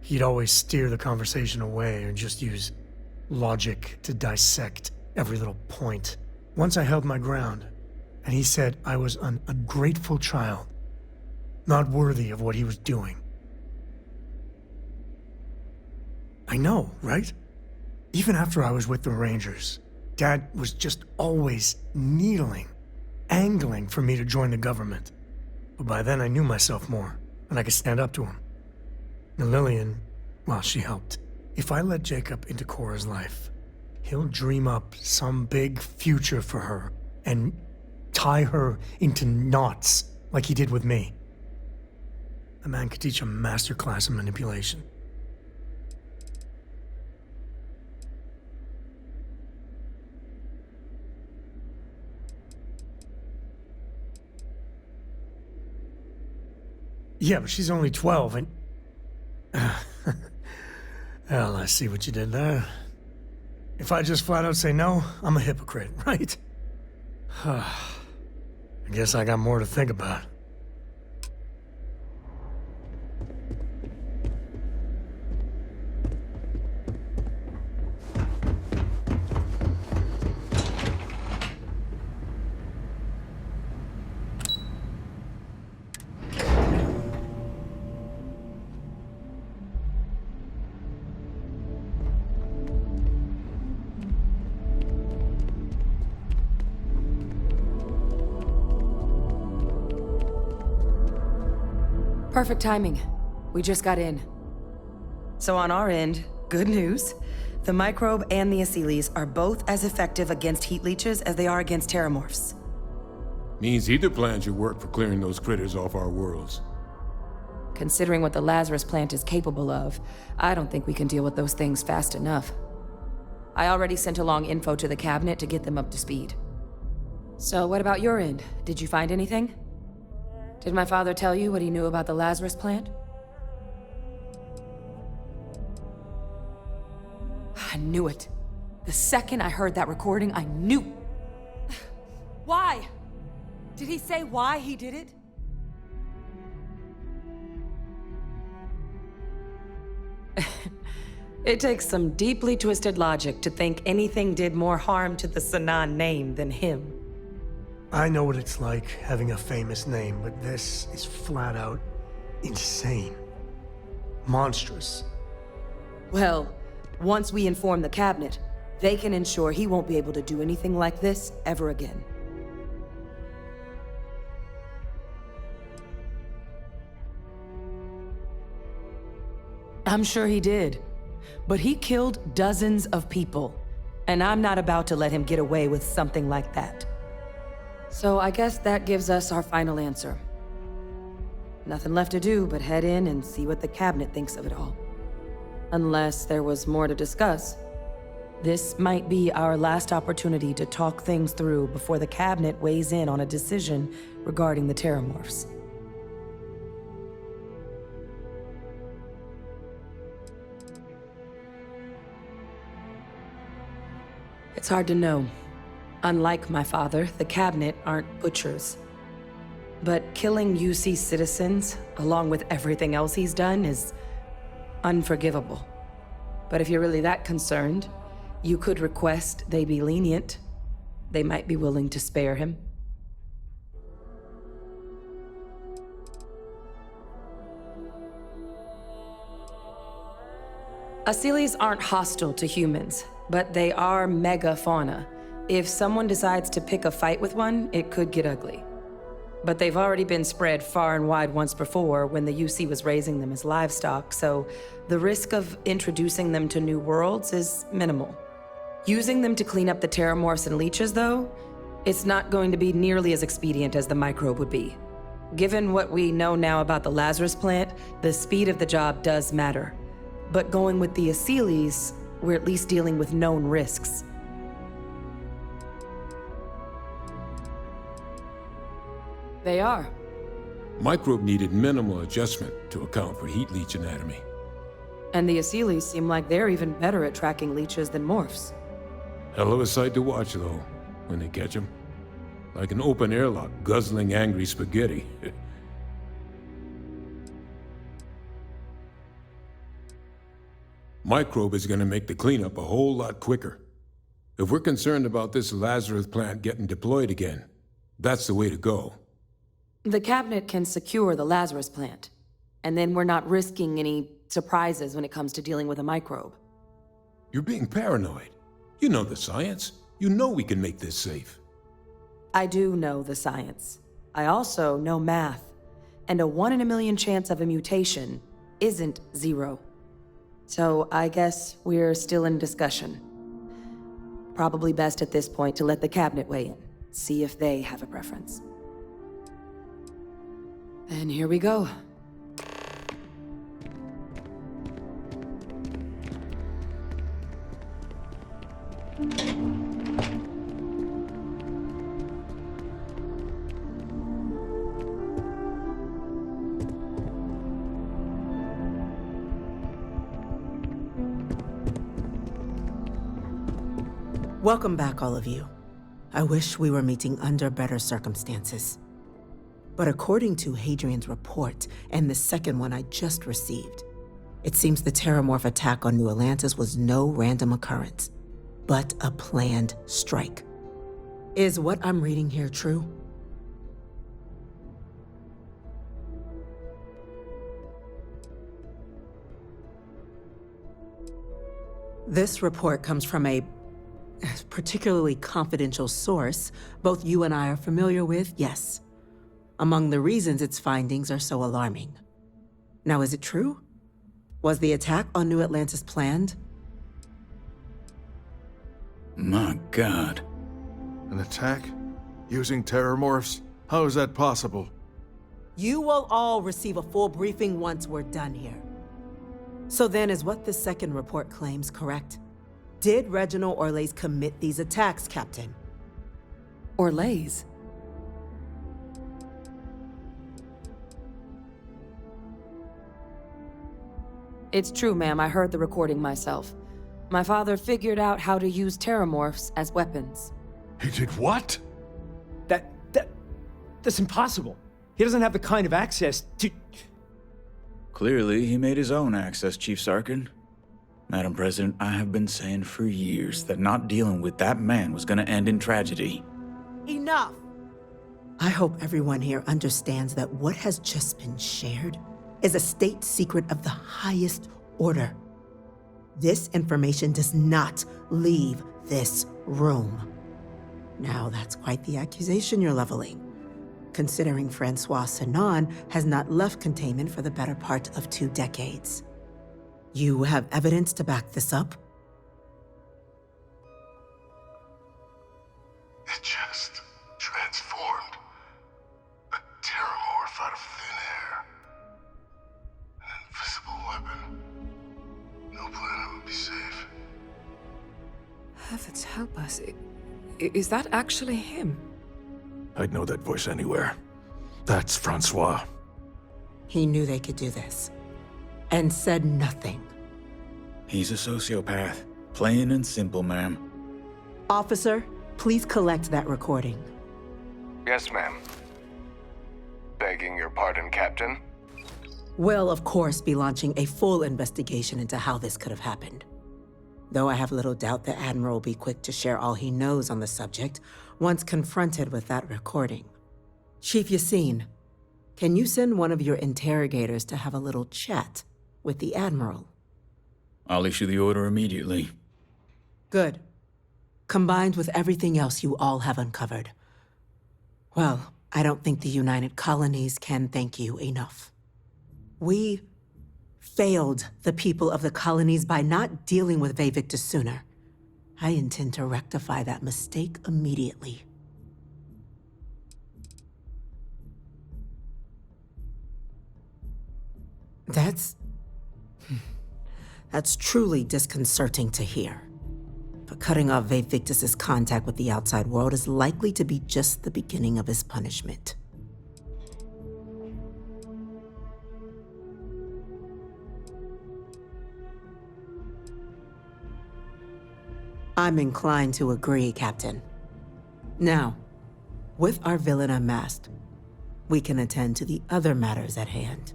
He'd always steer the conversation away or just use logic to dissect every little point. Once I held my ground, and he said I was an ungrateful child, not worthy of what he was doing. I know, right? Even after I was with the Rangers, Dad was just always needling, angling for me to join the government. But by then I knew myself more, and I could stand up to him. And Lillian, well, she helped. If I let Jacob into Cora's life, he'll dream up some big future for her and tie her into knots like he did with me. The man could teach a masterclass in manipulation. Yeah, but she's only 12 and... Well, I see what you did there. If I just flat out say no, I'm a hypocrite, right? I guess I got more to think about. Perfect timing. We just got in. So on our end, good news. The microbe and the Asylees are both as effective against heat leeches as they are against terramorphs. Means either plan should work for clearing those critters off our worlds. Considering what the Lazarus plant is capable of, I don't think we can deal with those things fast enough. I already sent along info to the cabinet to get them up to speed. So what about your end? Did you find anything? Did my father tell you what he knew about the Lazarus plant? I knew it. The second I heard that recording, I knew. Why? Did he say why he did it? It takes some deeply twisted logic to think anything did more harm to the Sanan name than him. I know what it's like having a famous name, but this is flat out insane. Monstrous. Well, once we inform the cabinet, they can ensure he won't be able to do anything like this ever again. I'm sure he did. But he killed dozens of people, and I'm not about to let him get away with something like that. So I guess that gives us our final answer. Nothing left to do but head in and see what the cabinet thinks of it all. Unless there was more to discuss. This might be our last opportunity to talk things through before the cabinet weighs in on a decision regarding the terramorphs. It's hard to know. Unlike my father, the cabinet aren't butchers. But killing UC citizens, along with everything else he's done, is unforgivable. But if you're really that concerned, you could request they be lenient. They might be willing to spare him. Asylees aren't hostile to humans, but they are megafauna. If someone decides to pick a fight with one, it could get ugly. But they've already been spread far and wide once before when the UC was raising them as livestock, so the risk of introducing them to new worlds is minimal. Using them to clean up the terramorphs and leeches, though, it's not going to be nearly as expedient as the microbe would be. Given what we know now about the Lazarus plant, the speed of the job does matter. But going with the Asylees, we're at least dealing with known risks. They are. Microbe needed minimal adjustment to account for heat leech anatomy. And the Asylees seem like they're even better at tracking leeches than morphs. Hell of a sight to watch, though, when they catch them. Like an open airlock guzzling angry spaghetti. Microbe is gonna make the cleanup a whole lot quicker. If we're concerned about this Lazarus plant getting deployed again, that's the way to go. The cabinet can secure the Lazarus plant, and then we're not risking any surprises when it comes to dealing with a microbe. You're being paranoid. You know the science. You know we can make this safe. I do know the science. I also know math, and a 1 in a million chance of a mutation isn't 0. So I guess we're still in discussion. Probably best at this point to let the cabinet weigh in, see if they have a preference. And here we go. Welcome back, all of you. I wish we were meeting under better circumstances. But according to Hadrian's report, and the second one I just received, it seems the Terramorph attack on New Atlantis was no random occurrence, but a planned strike. Is what I'm reading here true? This report comes from a particularly confidential source both you and I are familiar with, yes. Among the reasons its findings are so alarming. Now, is it true? Was the attack on New Atlantis planned? My God. An attack? Using terramorphs? How is that possible? You will all receive a full briefing once we're done here. So then, is what the second report claims correct? Did Reginald Orlays commit these attacks, Captain? Orlays? It's true, ma'am. I heard the recording myself. My father figured out how to use terramorphs as weapons. He did what? That's impossible. He doesn't have the kind of access to... Clearly, he made his own access, Chief Sarkin. Madam President, I have been saying for years that not dealing with that man was gonna end in tragedy. Enough! I hope everyone here understands that what has just been shared is a state secret of the highest order. This information does not leave this room. Now, that's quite the accusation you're leveling, considering Francois Sinon has not left containment for the better part of 2 decades. You have evidence to back this up? It just transformed. A terramorph out of thin air. An invisible weapon. No planet would be safe. Heavens help us. Is that actually him? I'd know that voice anywhere. That's Francois. He knew they could do this, and said nothing. He's a sociopath. Plain and simple, ma'am. Officer, please collect that recording. Yes, ma'am. Begging your pardon, Captain. We'll, of course, be launching a full investigation into how this could have happened. Though I have little doubt the Admiral will be quick to share all he knows on the subject once confronted with that recording. Chief Yassine, can you send one of your interrogators to have a little chat with the Admiral? I'll issue the order immediately. Good. Combined with everything else you all have uncovered. Well, I don't think the United Colonies can thank you enough. We failed the people of the colonies by not dealing with Vayvictus sooner. I intend to rectify that mistake immediately. That's truly disconcerting to hear. But cutting off Vayvictus's contact with the outside world is likely to be just the beginning of his punishment. I'm inclined to agree, Captain. Now, with our villain unmasked, we can attend to the other matters at hand.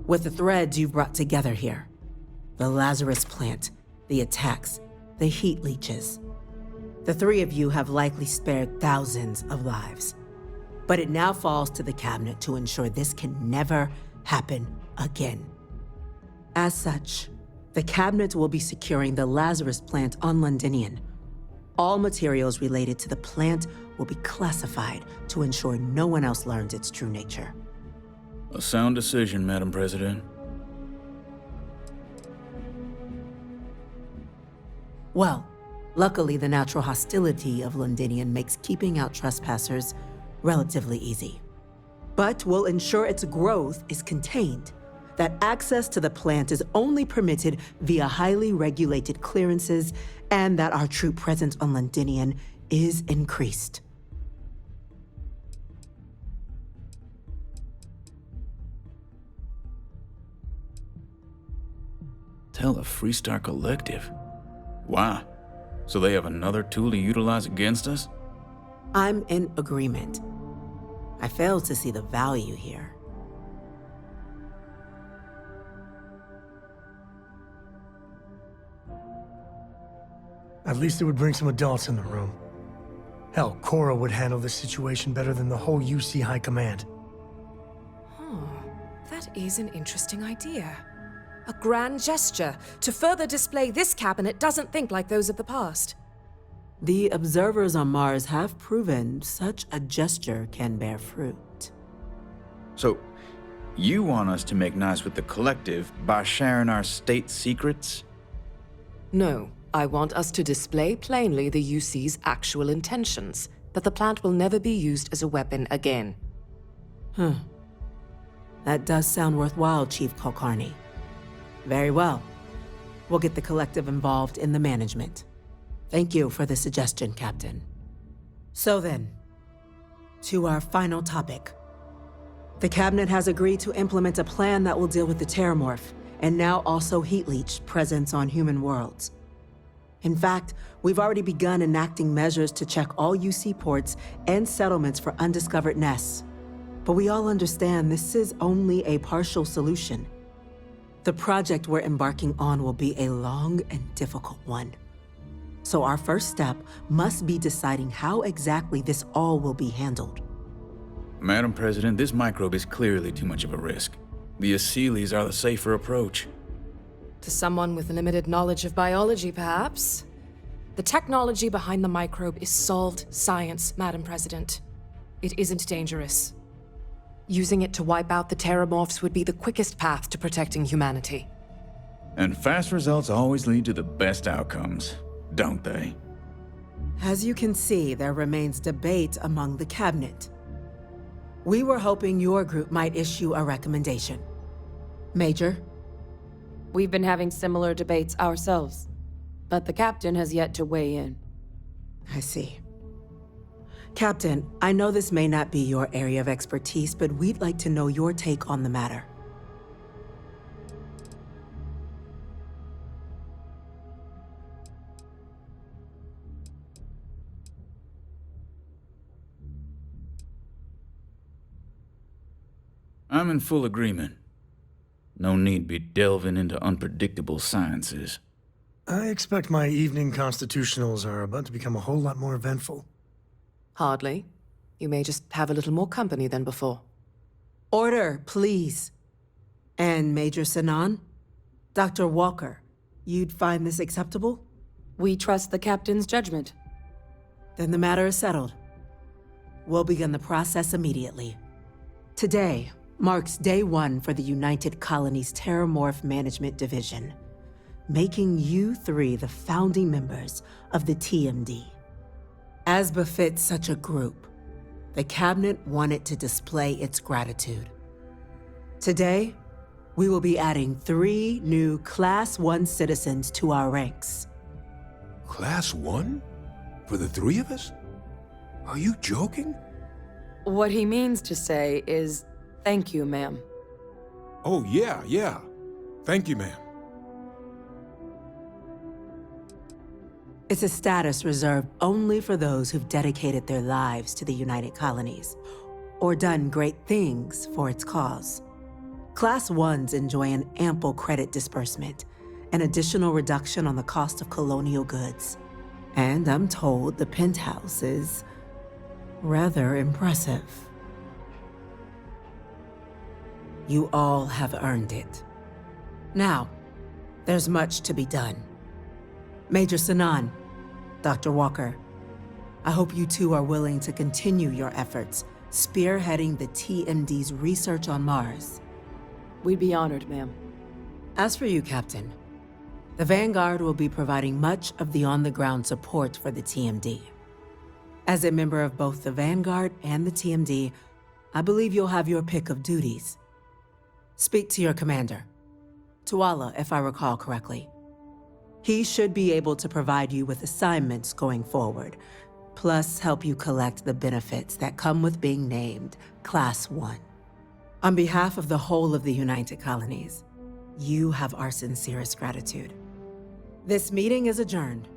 With the threads you've brought together here, the Lazarus plant, the attacks, the heat leeches, the 3 of you have likely spared thousands of lives. But it now falls to the Cabinet to ensure this can never happen again. As such, the Cabinet will be securing the Lazarus plant on Londinian. All materials related to the plant will be classified to ensure no one else learns its true nature. A sound decision, Madam President. Well, luckily the natural hostility of Londinian makes keeping out trespassers relatively easy. But we'll ensure its growth is contained, that access to the plant is only permitted via highly regulated clearances, and that our troop presence on Londinian is increased. Tell the Freestar Collective. Wow. So they have another tool to utilize against us? I'm in agreement. I fail to see the value here. At least it would bring some adults in the room. Hell, Cora would handle this situation better than the whole UC High Command. That is an interesting idea. A grand gesture to further display this cabinet doesn't think like those of the past. The observers on Mars have proven such a gesture can bear fruit. So, you want us to make nice with the collective by sharing our state secrets? No, I want us to display plainly the UC's actual intentions, that the plant will never be used as a weapon again. That does sound worthwhile, Chief Kulkarni. Very well. We'll get the collective involved in the management. Thank you for the suggestion, Captain. So then, to our final topic. The Cabinet has agreed to implement a plan that will deal with the Terramorph, and now also Heat Leech presence on human worlds. In fact, we've already begun enacting measures to check all UC ports and settlements for undiscovered nests. But we all understand this is only a partial solution. The project we're embarking on will be a long and difficult one. So our first step must be deciding how exactly this all will be handled. Madam President, this microbe is clearly too much of a risk. The Aseles are the safer approach. To someone with limited knowledge of biology, perhaps? The technology behind the microbe is solved science, Madam President. It isn't dangerous. Using it to wipe out the Terramorphs would be the quickest path to protecting humanity. And fast results always lead to the best outcomes, don't they? As you can see, there remains debate among the Cabinet. We were hoping your group might issue a recommendation. Major? We've been having similar debates ourselves, but the captain has yet to weigh in. I see. Captain, I know this may not be your area of expertise, but we'd like to know your take on the matter. I'm in full agreement. No need be delving into unpredictable sciences. I expect my evening constitutionals are about to become a whole lot more eventful. Hardly. You may just have a little more company than before. Order, please. And Major Sinan? Dr. Walker, you'd find this acceptable? We trust the captain's judgment. Then the matter is settled. We'll begin the process immediately. Today marks day one for the United Colonies Terramorph Management Division, making you three the founding members of the TMD. As befits such a group, the Cabinet wanted to display its gratitude. Today, we will be adding 3 new Class 1 citizens to our ranks. Class 1? For the 3 of us? Are you joking? What he means to say is, thank you, ma'am. Oh, yeah. Thank you, ma'am. It's a status reserved only for those who've dedicated their lives to the United Colonies, or done great things for its cause. Class 1s enjoy an ample credit disbursement, an additional reduction on the cost of colonial goods. And I'm told the penthouse is rather impressive. You all have earned it. Now, there's much to be done. Major Sinan, Dr. Walker, I hope you two are willing to continue your efforts spearheading the TMD's research on Mars. We'd be honored, ma'am. As for you, Captain, the Vanguard will be providing much of the on-the-ground support for the TMD. As a member of both the Vanguard and the TMD, I believe you'll have your pick of duties. Speak to your commander, Tuala, if I recall correctly. He should be able to provide you with assignments going forward, plus help you collect the benefits that come with being named Class 1. On behalf of the whole of the United Colonies, you have our sincerest gratitude. This meeting is adjourned.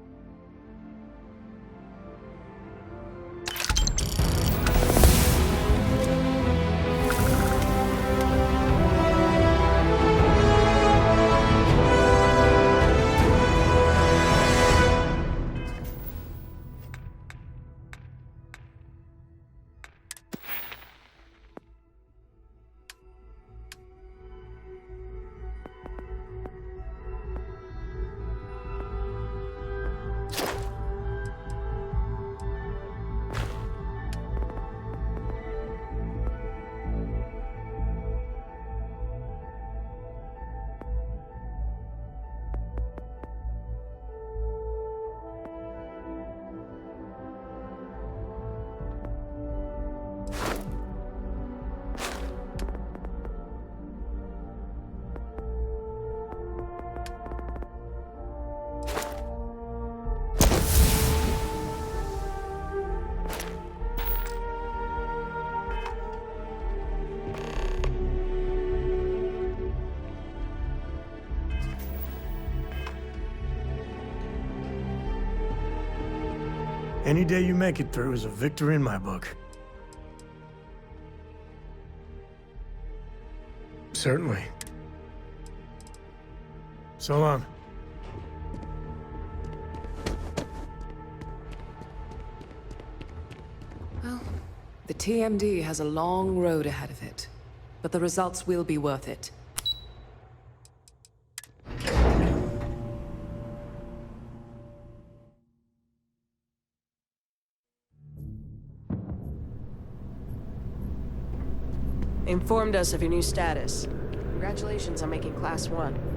Any day you make it through is a victory in my book. Certainly. So long. Well, the TMD has a long road ahead of it, but the results will be worth it. Informed us of your new status. Congratulations on making Class 1.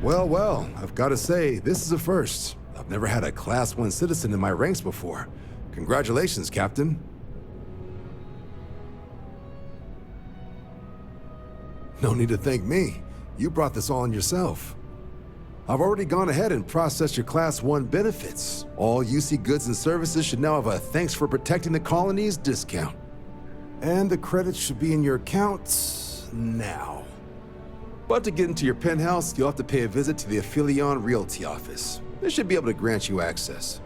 Well, well, I've got to say, this is a first. I've never had a Class 1 citizen in my ranks before. Congratulations, Captain. No need to thank me. You brought this all on yourself. I've already gone ahead and processed your Class 1 benefits. All UC goods and services should now have a thanks for protecting the colonies discount. And the credits should be in your account now. But to get into your penthouse, you'll have to pay a visit to the Aphelion Realty office. They should be able to grant you access.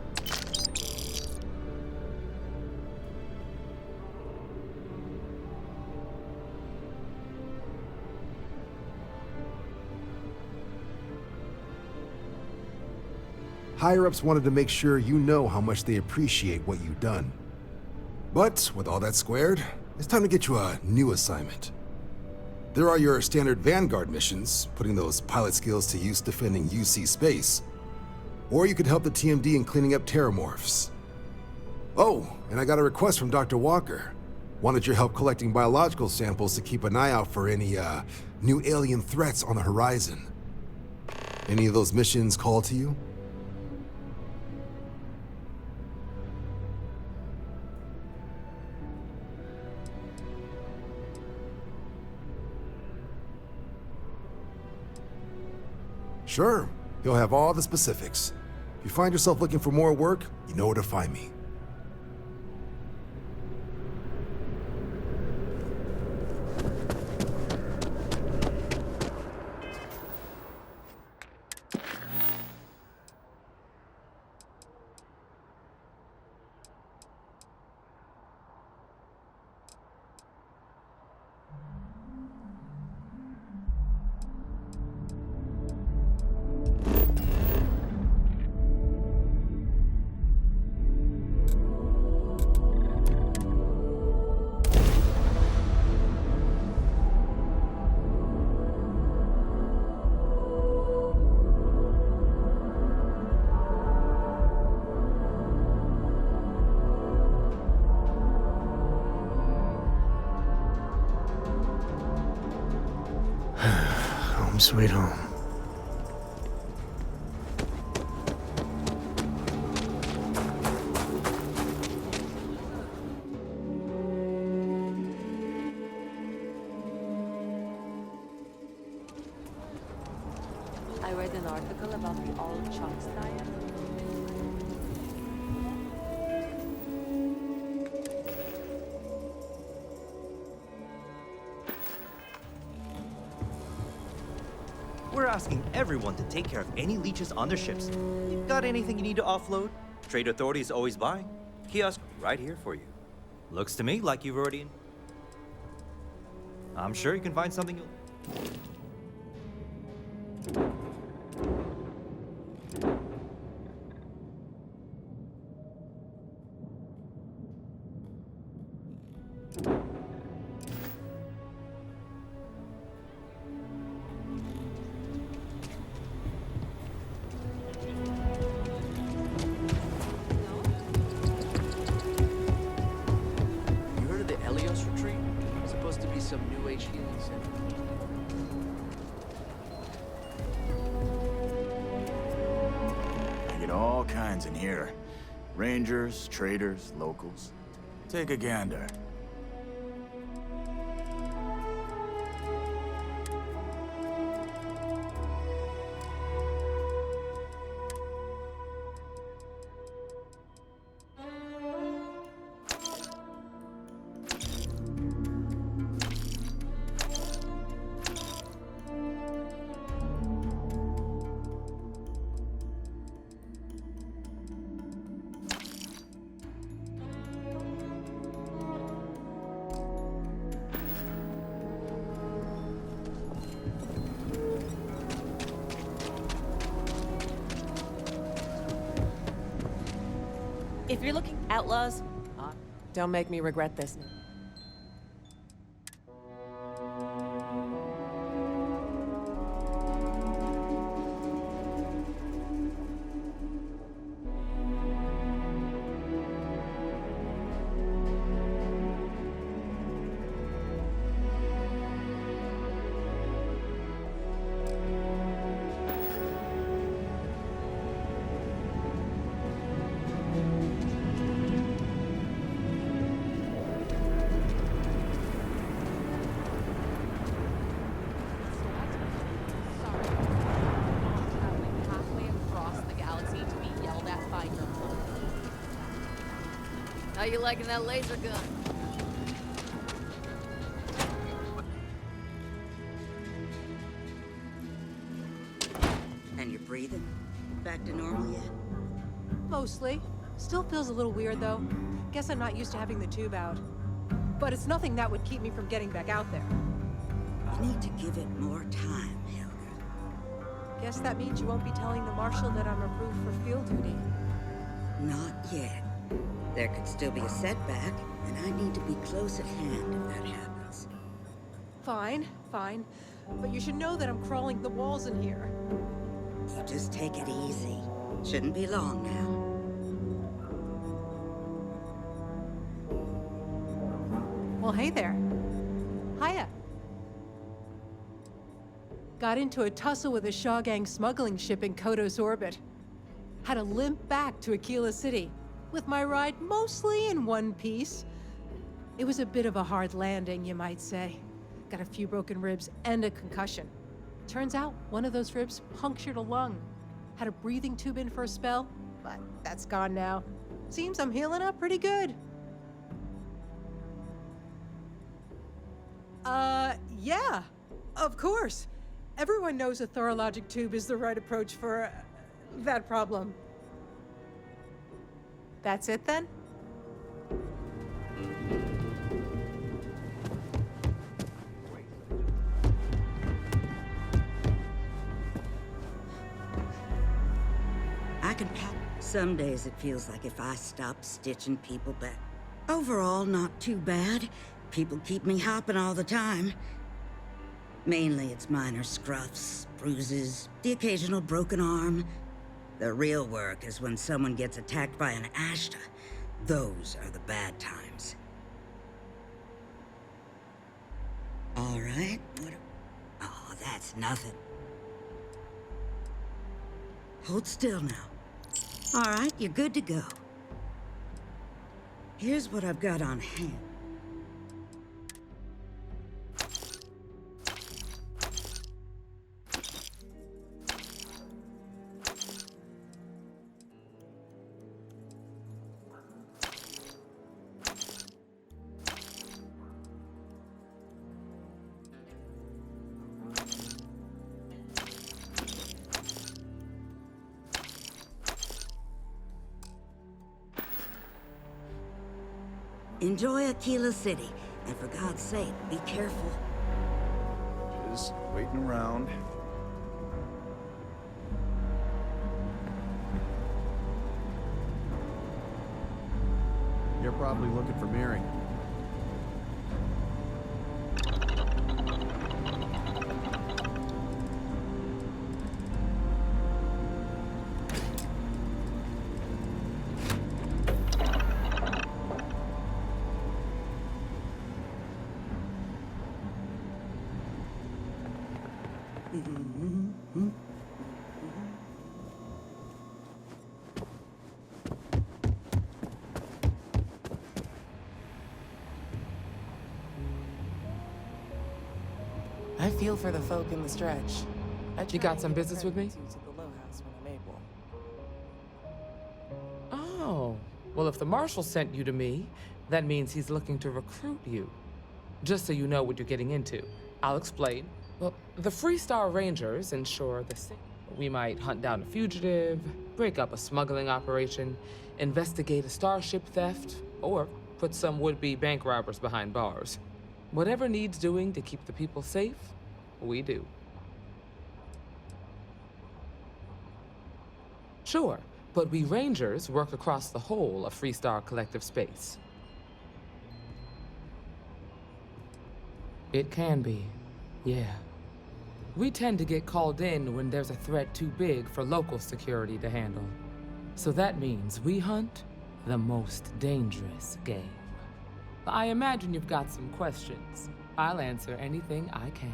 Higher-ups wanted to make sure you know how much they appreciate what you've done. But with all that squared, it's time to get you a new assignment. There are your standard Vanguard missions, putting those pilot skills to use defending UC space. Or you could help the TMD in cleaning up terramorphs. Oh, and I got a request from Dr. Walker. Wanted your help collecting biological samples to keep an eye out for any, new alien threats on the horizon. Any of those missions call to you? Sure, he'll have all the specifics. If you find yourself looking for more work, you know where to find me. Home sweet home. I read an article about the all chunks diet. We're asking everyone to take care of any leeches on their ships. You got anything you need to offload? Trade Authority is always buying. Kiosk right here for you. Looks to me like you've already... I'm sure you can find something you'll... Some new age healing center. I get all kinds in here. Rangers, traders, locals. Take a gander. If you're looking outlaws, don't make me regret this. How you liking that laser gun? And you're breathing? Back to normal yet? Mostly. Still feels a little weird, though. Guess I'm not used to having the tube out. But it's nothing that would keep me from getting back out there. You need to give it more time, Helga. Guess that means you won't be telling the Marshal that I'm approved for field duty. Not yet. There could still be a setback, and I need to be close at hand if that happens. Fine, fine. But you should know that I'm crawling the walls in here. You just take it easy. Shouldn't be long now. Well, hey there. Hiya. Got into a tussle with a Shaw Gang smuggling ship in Kodos orbit. Had to limp back to Aquila City, with my ride mostly in one piece. It was a bit of a hard landing, you might say. Got a few broken ribs and a concussion. Turns out one of those ribs punctured a lung. Had a breathing tube in for a spell, but that's gone now. Seems I'm healing up pretty good. Yeah, of course. Everyone knows a thorologic tube is the right approach for that problem. That's it then? I can pack. Some days it feels like if I stop stitching people back. Overall, not too bad. People keep me hopping all the time. Mainly it's minor scruffs, bruises, the occasional broken arm. The real work is when someone gets attacked by an Ashta. Those are the bad times. All right. Oh, that's nothing. Hold still now. All right, you're good to go. Here's what I've got on hand. Enjoy Aquila City, and for God's sake, be careful. Just waiting around. You're probably looking for Mary. I feel for the folk in the stretch. You got some business with me? Oh, well, if the Marshal sent you to me, that means he's looking to recruit you. Just so you know what you're getting into, I'll explain. Well, the Freestar Rangers ensure the safety. We might hunt down a fugitive, break up a smuggling operation, investigate a starship theft, or put some would-be bank robbers behind bars. Whatever needs doing to keep the people safe, we do. Sure, but we Rangers work across the whole of Freestar collective space. It can be, yeah. We tend to get called in when there's a threat too big for local security to handle. So that means we hunt the most dangerous game. I imagine you've got some questions. I'll answer anything I can.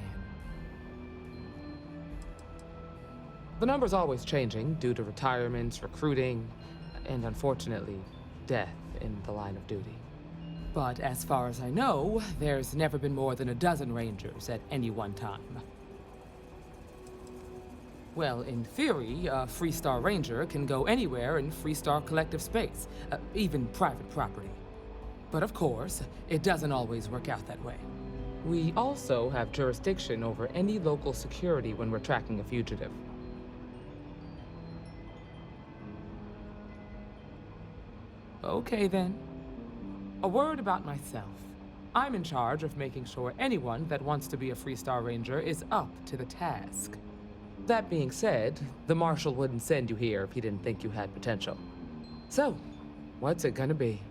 The number's always changing due to retirements, recruiting, and unfortunately, death in the line of duty. But as far as I know, there's never been more than a dozen Rangers at any one time. Well, in theory, a Freestar Ranger can go anywhere in Freestar collective space, even private property. But of course, it doesn't always work out that way. We also have jurisdiction over any local security when we're tracking a fugitive. Okay then. A word about myself. I'm in charge of making sure anyone that wants to be a Freestar Ranger is up to the task. That being said, the Marshal wouldn't send you here if he didn't think you had potential. So, what's it gonna be?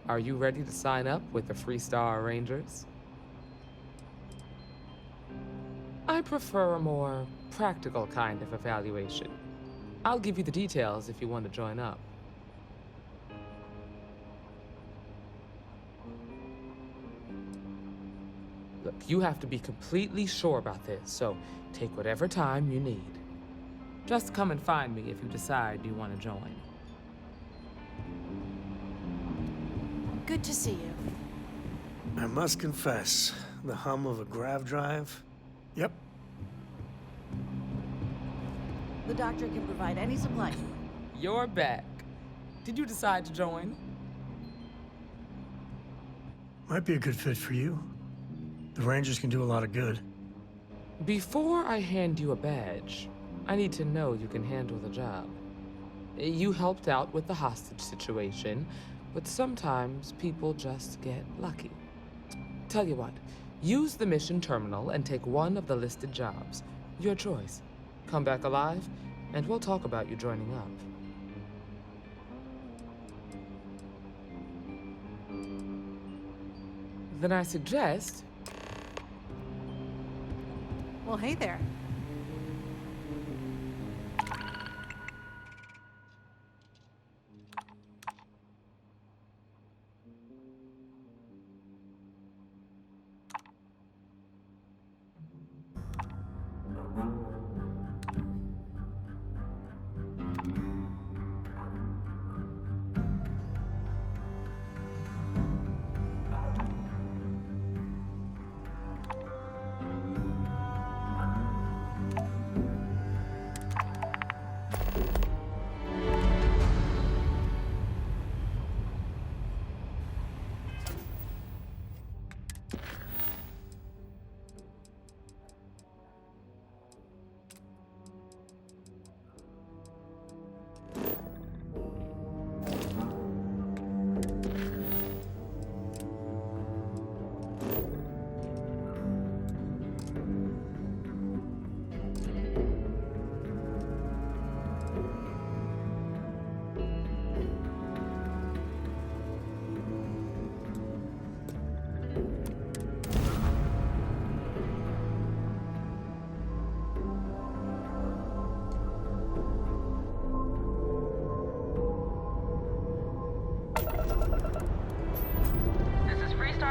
Are you ready to sign up with the Freestar Rangers? I prefer a more practical kind of evaluation. I'll give you the details if you want to join up. Look, you have to be completely sure about this, so take whatever time you need. Just come and find me if you decide you want to join. Good to see you. I must confess, the hum of a grav drive. Yep. The doctor can provide any supply. You're back. Did you decide to join? Might be a good fit for you. The Rangers can do a lot of good. Before I hand you a badge, I need to know you can handle the job. You helped out with the hostage situation, but sometimes people just get lucky. Tell you what, use the mission terminal and take one of the listed jobs. Your choice. Come back alive, and we'll talk about you joining up. Then I suggest... Well, hey there.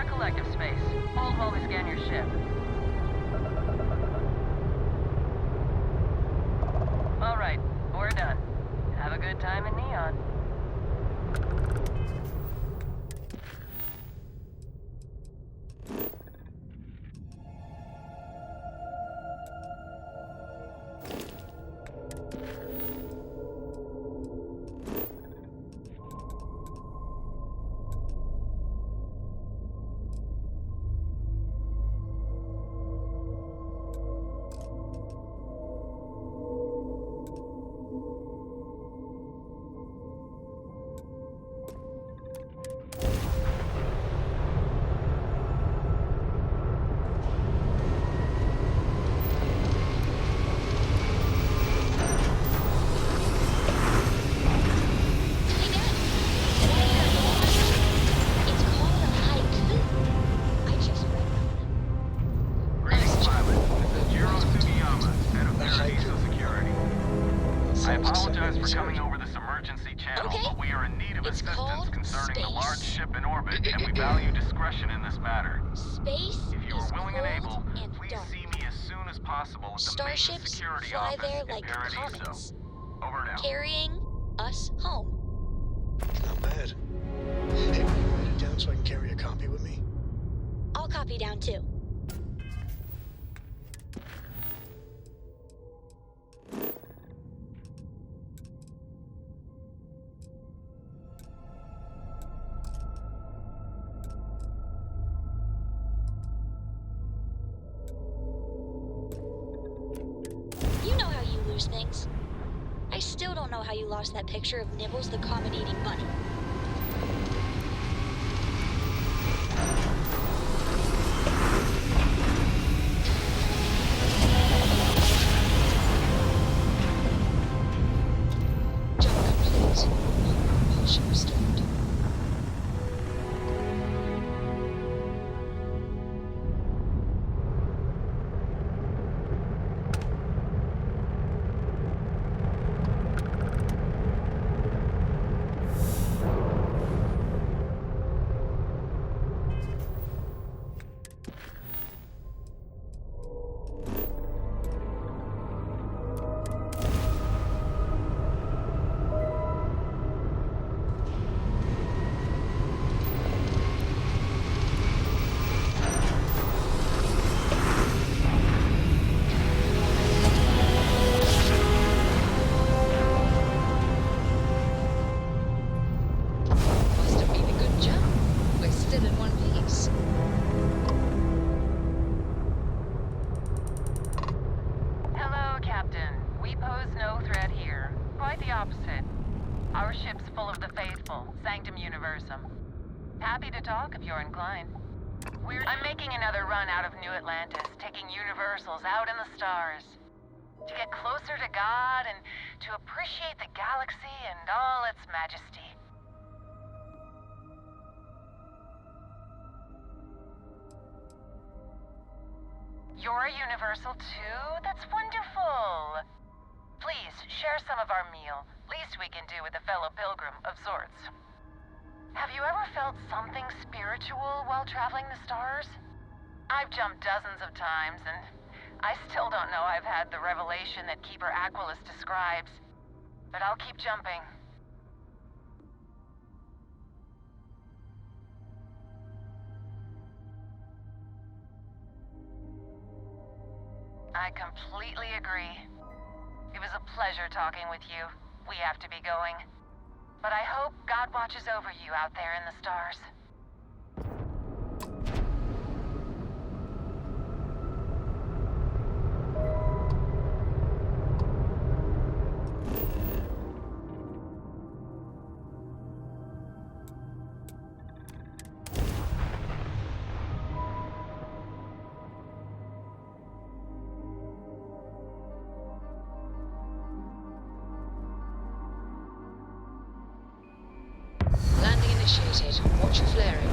Collective space. Hold while we scan your ship. All right, we're done. Have a good time in Neon. I apologize for coming over this emergency channel, but we are in need of assistance concerning the large ship in orbit, and we value discretion in this matter. Space If you are willing and able, and please dark. see me as soon as possible at the main Starships security fly office there in like Paradiso. comets, Over now. carrying us home. Not bad. Hey, will you write it down so I can carry a copy with me? I'll copy down too. lose things. I still don't know how you lost that picture of Nibbles the comet-eating bunny. Job complete. Propulsion restored. Happy to talk if you're inclined. I'm making another run out of New Atlantis, taking universals out in the stars. To get closer to God and to appreciate the galaxy and all its majesty. You're a universal too? That's wonderful. Please, share some of our meal. Least we can do with a fellow pilgrim of sorts. Have you ever felt something spiritual while traveling the stars? I've jumped dozens of times, and I still don't know I've had the revelation that Keeper Aquilus describes. But I'll keep jumping. I completely agree. It was a pleasure talking with you. We have to be going. But I hope God watches over you out there in the stars. Landing initiated. Watch for flaring.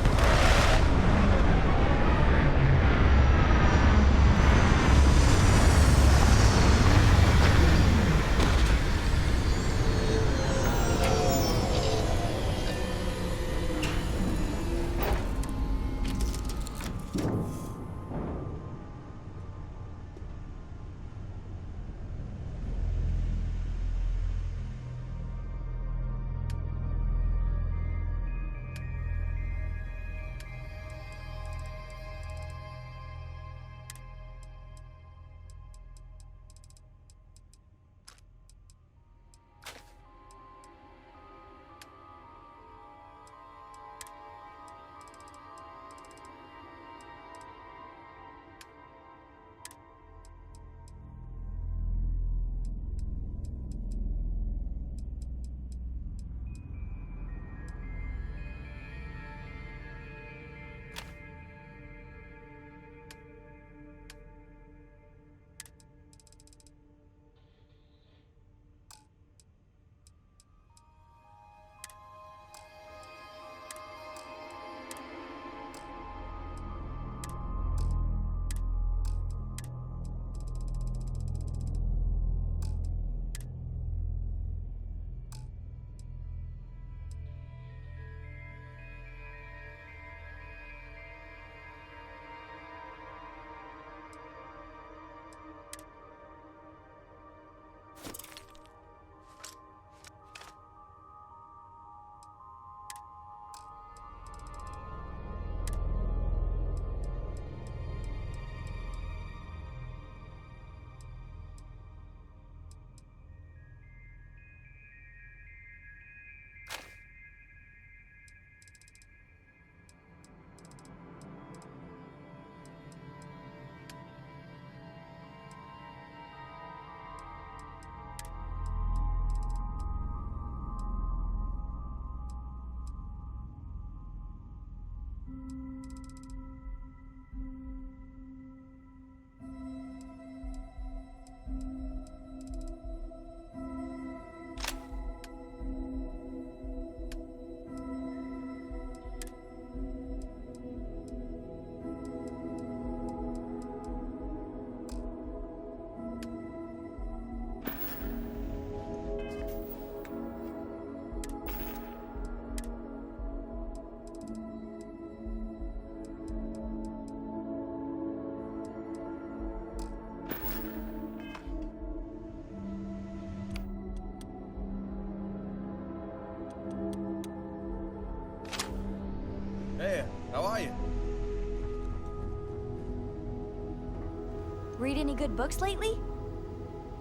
any good books lately?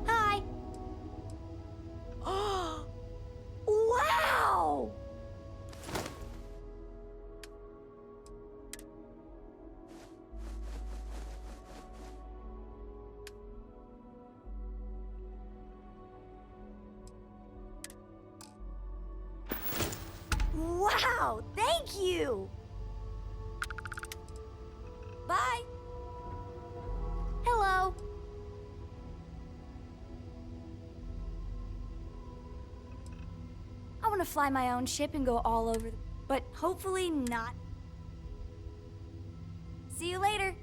Hi. Wow! Wow, thank you! Bye! Hello! I want to fly my own ship and go all over the... But hopefully not. See you later!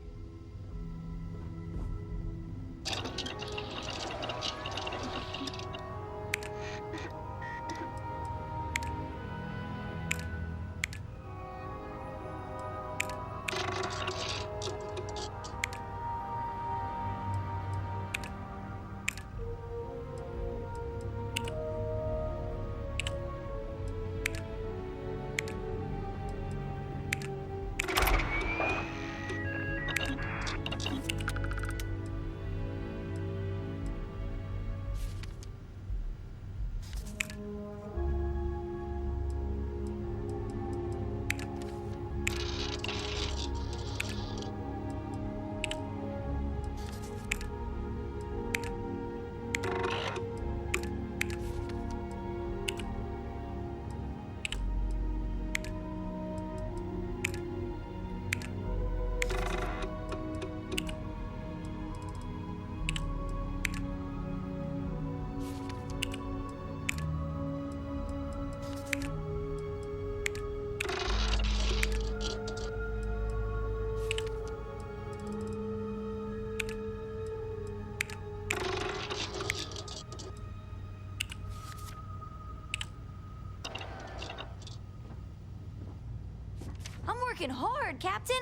I'm working hard, Captain.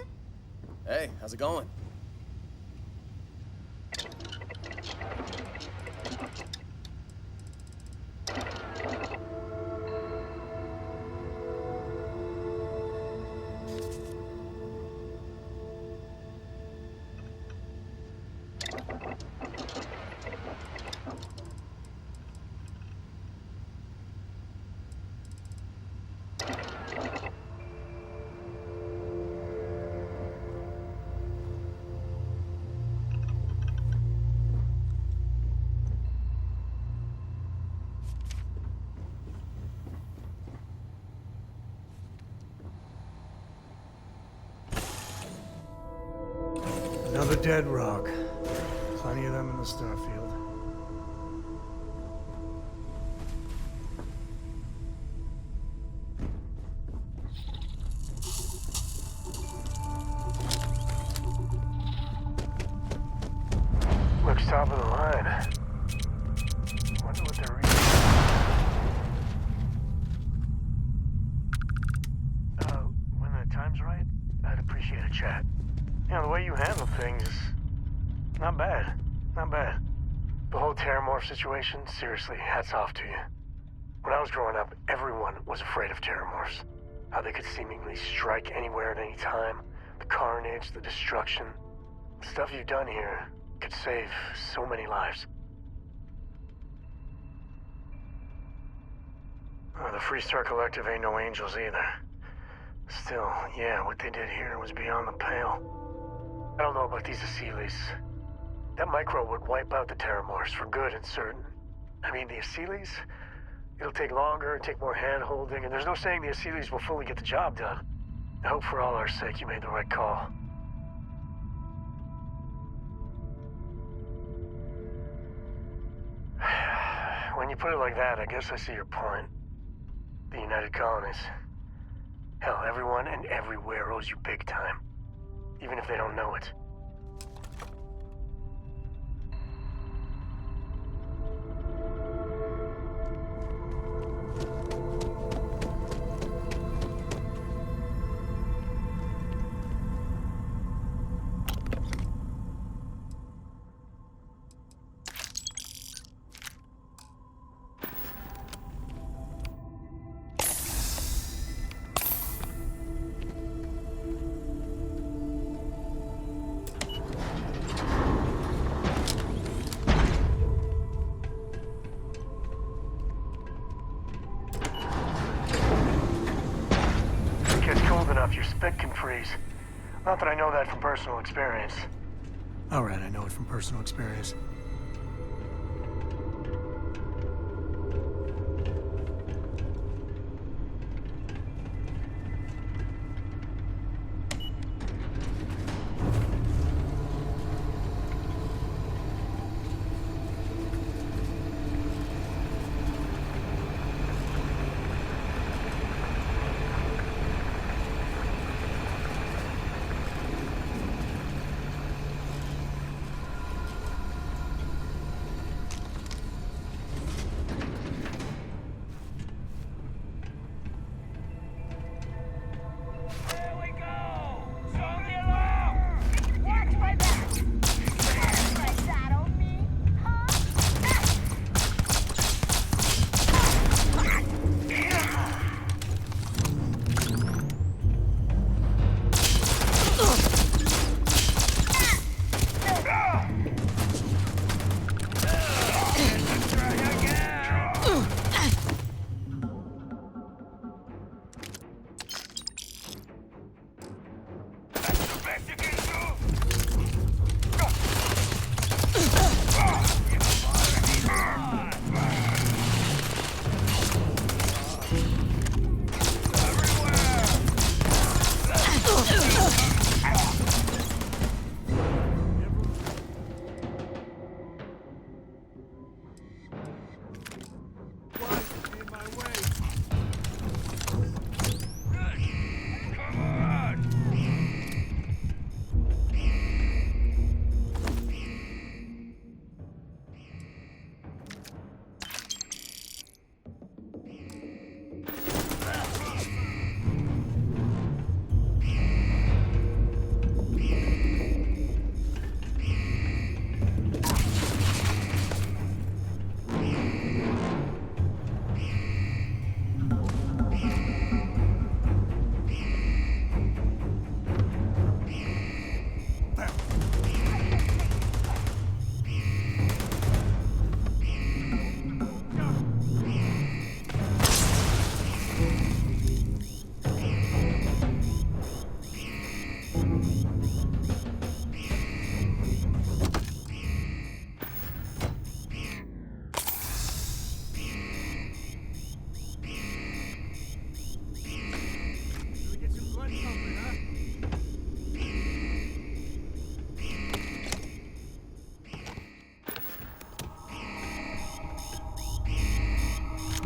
Hey, how's it going? Another dead rock. Plenty of them in the Starfield. Looks top of the line. Wonder what they're reading. When the time's right, I'd appreciate a chat. You know, the way you handle things is not bad. Not bad. The whole Terramorph situation, seriously, hats off to you. When I was growing up, everyone was afraid of Terramorphs. How they could seemingly strike anywhere at any time. The carnage, the destruction. The stuff you've done here could save so many lives. The Freestar Collective ain't no angels either. Still, yeah, what they did here was beyond the pale. I don't know about these Aseles. That micro would wipe out the Terramorphs for good and certain. I mean, the Aseles? It'll take longer and take more hand-holding, and there's no saying the Aseles will fully get the job done. I hope for all our sake you made the right call. When you put it like that, I guess I see your point. The United Colonies. Hell, everyone and everywhere owes you big time. Even if they don't know it. spit can freeze. Not that I know that from personal experience. Alright, I know it from personal experience.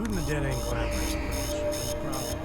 Shooting the dead ain't glamorous, but probably.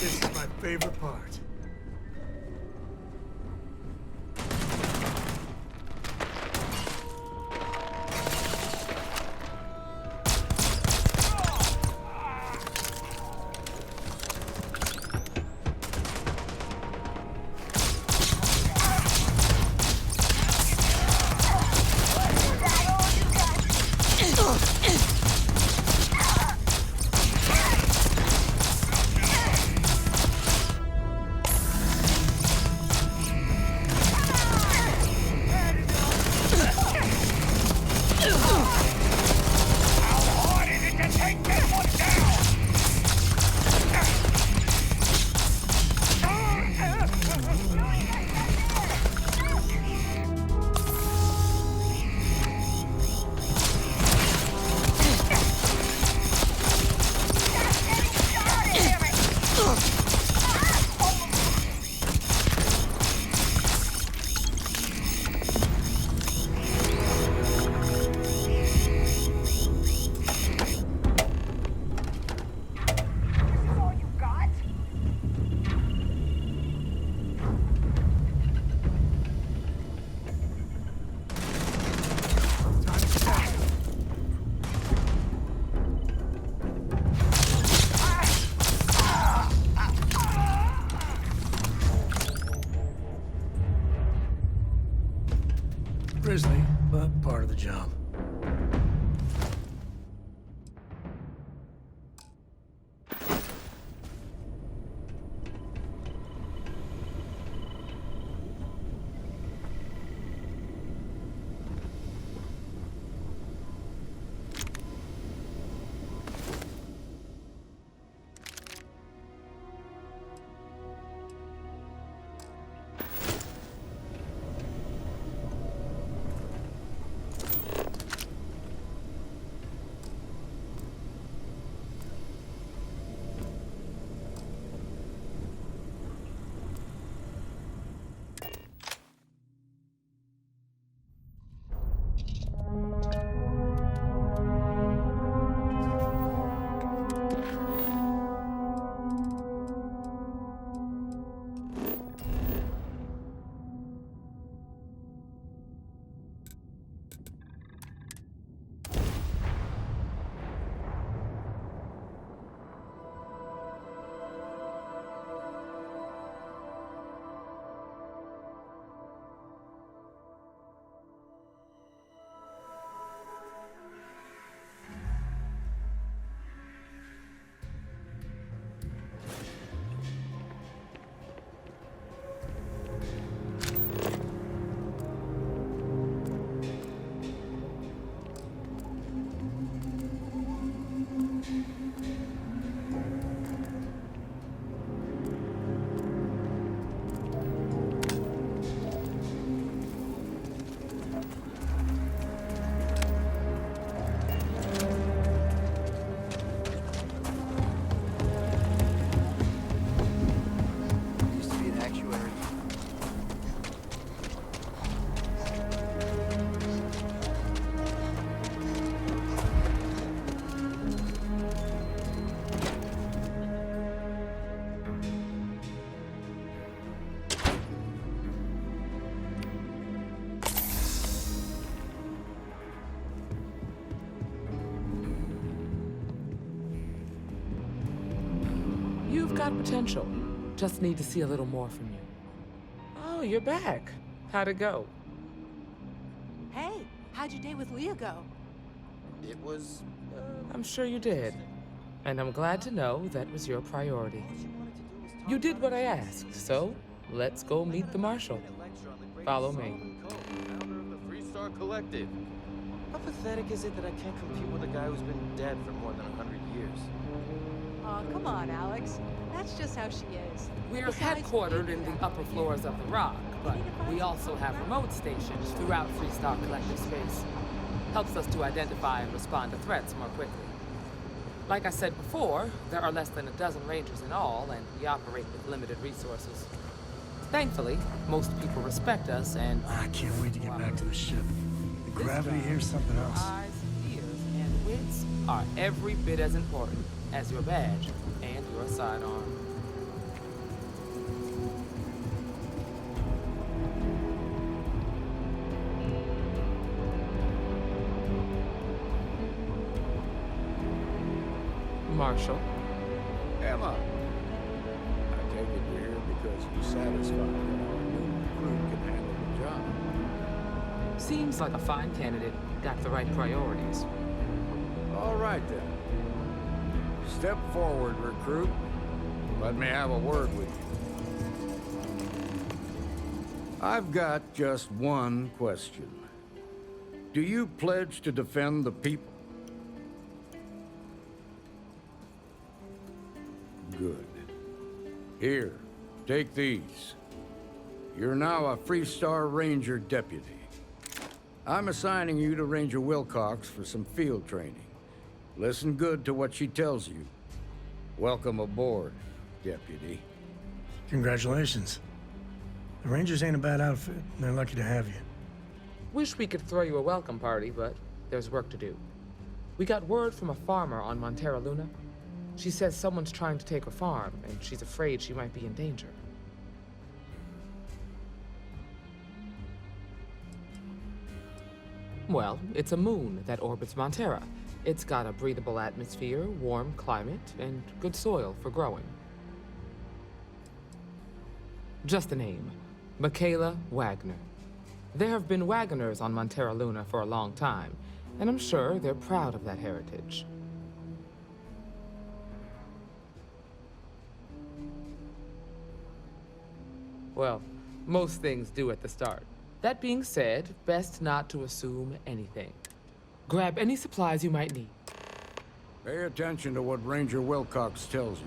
This is my favorite part. Grisly, but part of the job. You've got potential. Just need to see a little more from you. Oh, you're back. How'd it go? Hey, how'd your day with Leah go? It was... I'm sure you did. And I'm glad to know that was your priority. You did what I asked, so let's go meet the Marshal. Follow me. Founder of the Three-Star Collective. How pathetic is it that I can't compete with a guy who's been dead for more than 100 years? Oh, come on, Alex. That's just how she is. We're Besides, headquartered in the upper floors of the Rock, but we also have remote stations throughout Three-Star Collective space. Helps us to identify and respond to threats more quickly. Like I said before, there are less than a dozen Rangers in all, and we operate with limited resources. Thankfully, most people respect us, and... I can't wait to get back to the ship. The gravity here's something else. Eyes, ears, and wits are every bit as important as your badge and your sidearm. Marshal. Emma. I take it you're here because you're satisfied that our new recruit can handle the job. Seems like a fine candidate. Got the right priorities. All right, then. Step forward, recruit. Let me have a word with you. I've got just one question. Do you pledge to defend the people? Good. Here, take these. You're now a Freestar Ranger deputy. I'm assigning you to Ranger Wilcox for some field training. Listen good to what she tells you. Welcome aboard, deputy. Congratulations. The Rangers ain't a bad outfit. They're lucky to have you. Wish we could throw you a welcome party, but there's work to do. We got word from a farmer on Montera Luna. She says someone's trying to take her farm, and she's afraid she might be in danger. Well, it's a moon that orbits Montera. It's got a breathable atmosphere, warm climate, and good soil for growing. Just the name, Michaela Wagner. There have been Wagoners on Montera Luna for a long time, and I'm sure they're proud of that heritage. Well, most things do at the start. That being said, best not to assume anything. Grab any supplies you might need. Pay attention to what Ranger Wilcox tells you.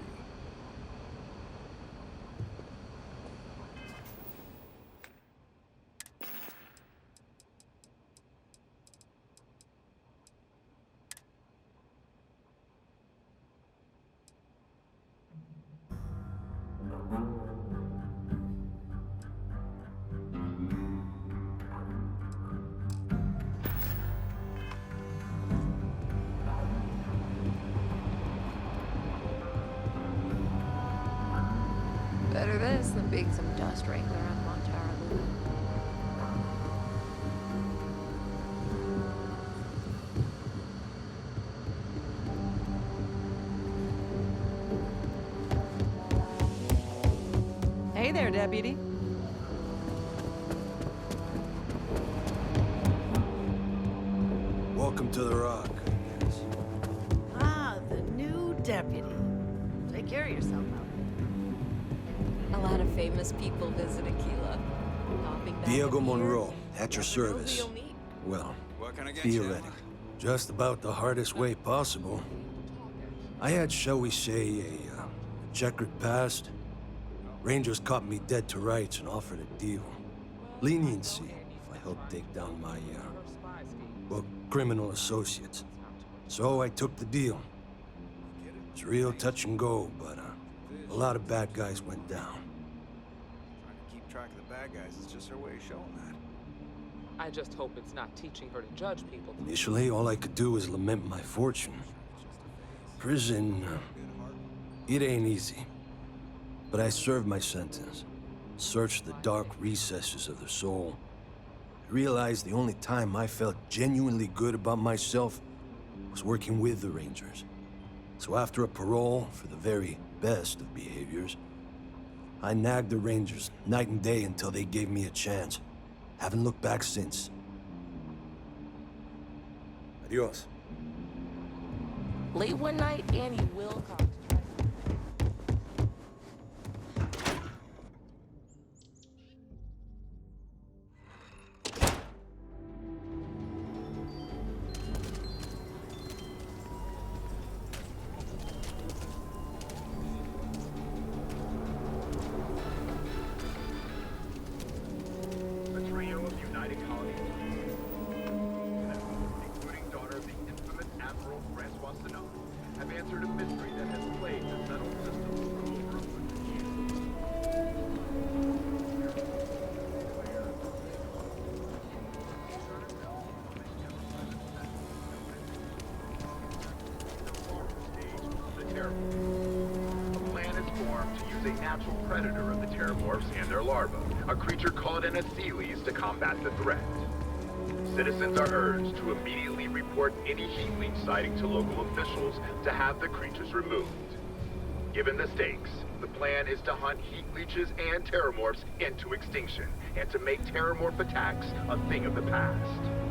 Better this than being some dust wrangler on Montara Luna. Hey there, Deputy. Welcome to the Rock, I guess. Ah, the new deputy. Take care of yourself out there. A lot of famous people visit Aquila. Diego Monroe, at your service. Well, theoretically. Just about the hardest way possible. I had, shall we say, a checkered past. Rangers caught me dead to rights and offered a deal. Leniency if I helped take down my, well, criminal associates. So I took the deal. It's real touch and go, but a lot of bad guys went down. Trying to keep track of the bad guys is just her way of showing that. I just hope it's not teaching her to judge people. Initially, all I could do was lament my fortune. Prison, it ain't easy. But I served my sentence. Searched the dark recesses of the soul. Realized the only time I felt genuinely good about myself was working with the Rangers. So after a parole for the very best of behaviors, I nagged the Rangers night and day until they gave me a chance. Haven't looked back since. Adios. Late one night, Annie Wilcox. The trio of United Colonies, including daughter of the infamous Admiral Francois Sinaud, have answered a mystery that has plagued the settled systems for over 100 years. The Terramorphs. A plan is formed to use a natural predator of the Terramorphs and their larvae, a creature called an Atheles, to combat the threat. Citizens are urged to immediately report any heat leak sighting to local officials to have the creatures removed. Given the stakes, the plan is to hunt heat leeches and terramorphs into extinction, and to make terramorph attacks a thing of the past.